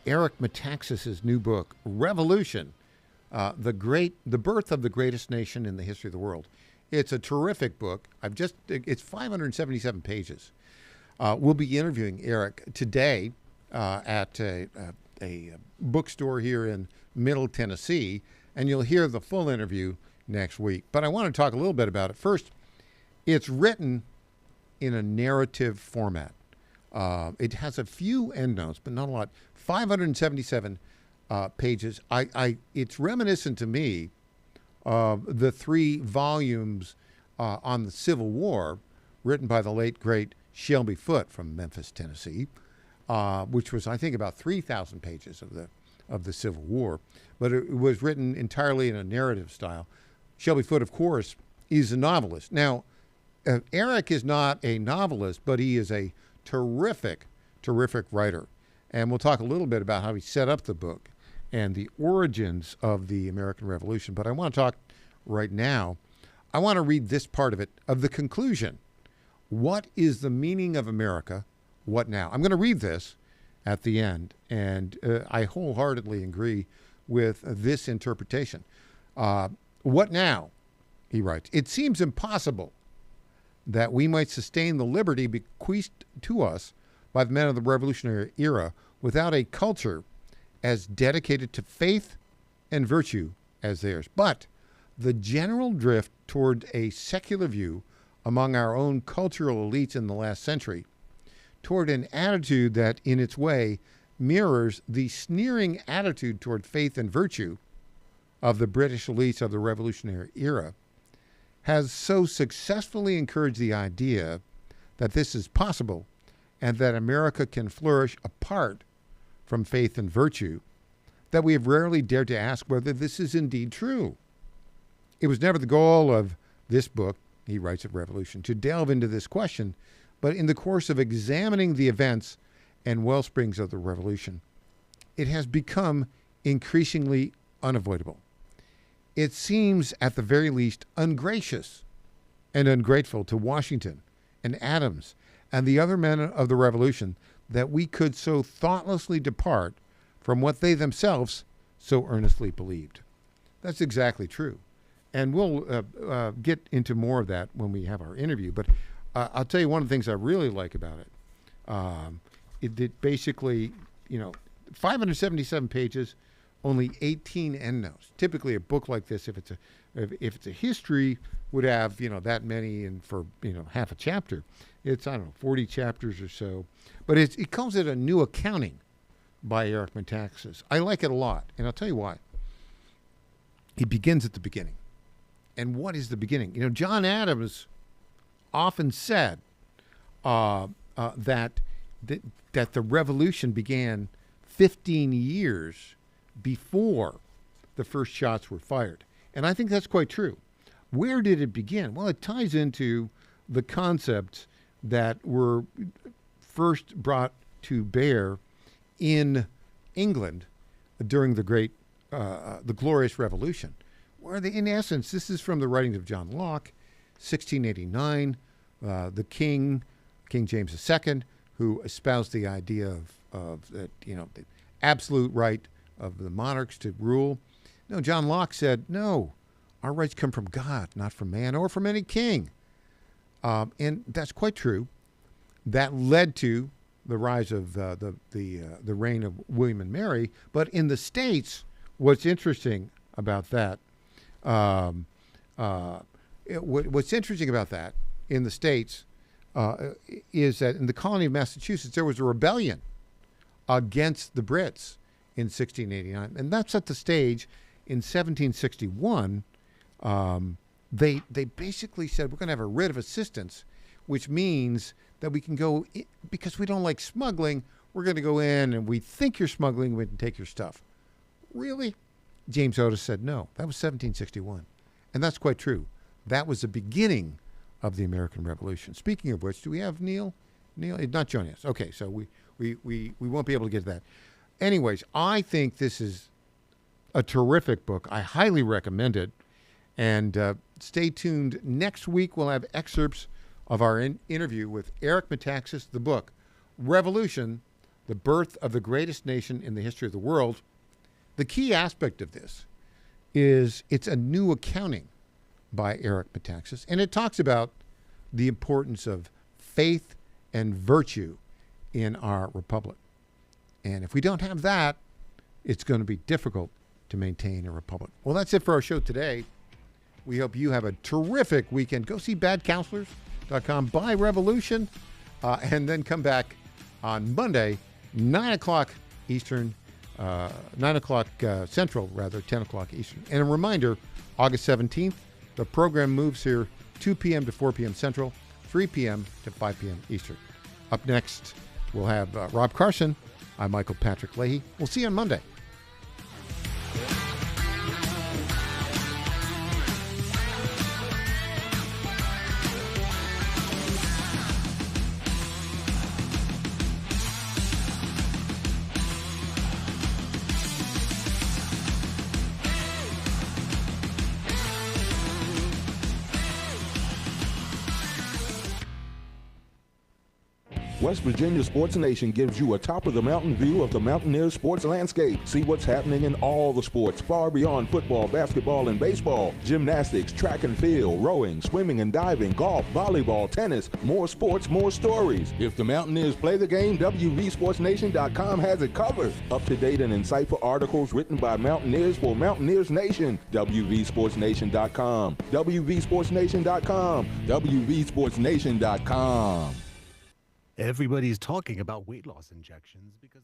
Eric Metaxas's new book, Revolution. The birth of the greatest nation in the history of the world. It's a terrific book. It's 577 pages. We'll be interviewing Eric today at a bookstore here in Middle Tennessee, and you'll hear the full interview next week. But I want to talk a little bit about it. First, it's written in a narrative format. It has a few endnotes, but not a lot. 577 pages. It's reminiscent to me of the 3 volumes on the Civil War written by the late, great Shelby Foote from Memphis, Tennessee, which was, I think, about 3,000 pages of the Civil War. But it was written entirely in a narrative style. Shelby Foote, of course, is a novelist. Now, Eric is not a novelist, but he is a terrific, terrific writer. And we'll talk a little bit about how he set up the book and the origins of the American Revolution. But I want to talk right now. I want to read this part of it, of the conclusion. What is the meaning of America? What now? I'm going to read this at the end, and I wholeheartedly agree with this interpretation. What now? He writes, it seems impossible that we might sustain the liberty bequeathed to us by the men of the Revolutionary era without a culture as dedicated to faith and virtue as theirs. But the general drift toward a secular view among our own cultural elites in the last century, toward an attitude that in its way mirrors the sneering attitude toward faith and virtue of the British elites of the Revolutionary era, has so successfully encouraged the idea that this is possible and that America can flourish apart from faith and virtue, that we have rarely dared to ask whether this is indeed true. It was never the goal of this book, he writes at Revolution, to delve into this question, but in the course of examining the events and wellsprings of the Revolution, it has become increasingly unavoidable. It seems, at the very least, ungracious and ungrateful to Washington and Adams and the other men of the Revolution that we could so thoughtlessly depart from what they themselves so earnestly believed. That's exactly true. And we'll get into more of that when we have our interview. But I'll tell you one of the things I really like about it. It basically, 577 pages, only 18 endnotes. Typically, a book like this, if it's a history, would have that many, and for half a chapter, it's 40 chapters or so. But it comes at a new accounting by Eric Metaxas. I like it a lot, and I'll tell you why. He begins at the beginning, and what is the beginning? John Adams often said that the Revolution began 15 years before the first shots were fired. And I think that's quite true. Where did it begin? Well, it ties into the concepts that were first brought to bear in England during the great, the Glorious Revolution, where in essence, this is from the writings of John Locke, 1689, the King James II, who espoused the idea of the absolute right of the monarchs to rule. No, John Locke said, no, our rights come from God, not from man or from any king. And that's quite true. That led to the rise of the reign of William and Mary. But in the States, what's interesting about that, what's interesting about that in the States is that in the colony of Massachusetts, there was a rebellion against the Brits in 1689. And that set the stage. In 1761, they basically said, we're going to have a writ of assistance, which means that we can go, because we don't like smuggling, we're going to go in and we think you're smuggling, we can take your stuff. Really? James Otis said no. That was 1761. And that's quite true. That was the beginning of the American Revolution. Speaking of which, do we have Neil? Neil is not joining us. Okay, so we won't be able to get to that. Anyways, I think this is a terrific book. I highly recommend it. And stay tuned. Next week, we'll have excerpts of our interview with Eric Metaxas, the book, Revolution, the Birth of the Greatest Nation in the History of the World. The key aspect of this is it's a new accounting by Eric Metaxas, and it talks about the importance of faith and virtue in our republic. And if we don't have that, it's going to be difficult to maintain a republic. Well, that's it for our show today. We hope you have a terrific weekend. Go see badcounselors.com, buy Revolution, and then come back on Monday, 9 o'clock Eastern, 9 o'clock Central, rather, 10 o'clock Eastern. And a reminder, August 17th, the program moves here 2 p.m. to 4 p.m. Central, 3 p.m. to 5 p.m. Eastern. Up next, we'll have Rob Carson. I'm Michael Patrick Leahy. We'll see you on Monday. West Virginia Sports Nation gives you a top-of-the-mountain view of the Mountaineers sports landscape. See what's happening in all the sports, far beyond football, basketball, and baseball. Gymnastics, track and field, rowing, swimming and diving, golf, volleyball, tennis. More sports, more stories. If the Mountaineers play the game, WVSportsNation.com has it covered. Up-to-date and insightful articles written by Mountaineers for Mountaineers Nation. WVSportsNation.com. WVSportsNation.com. WVSportsNation.com. Everybody's talking about weight loss injections because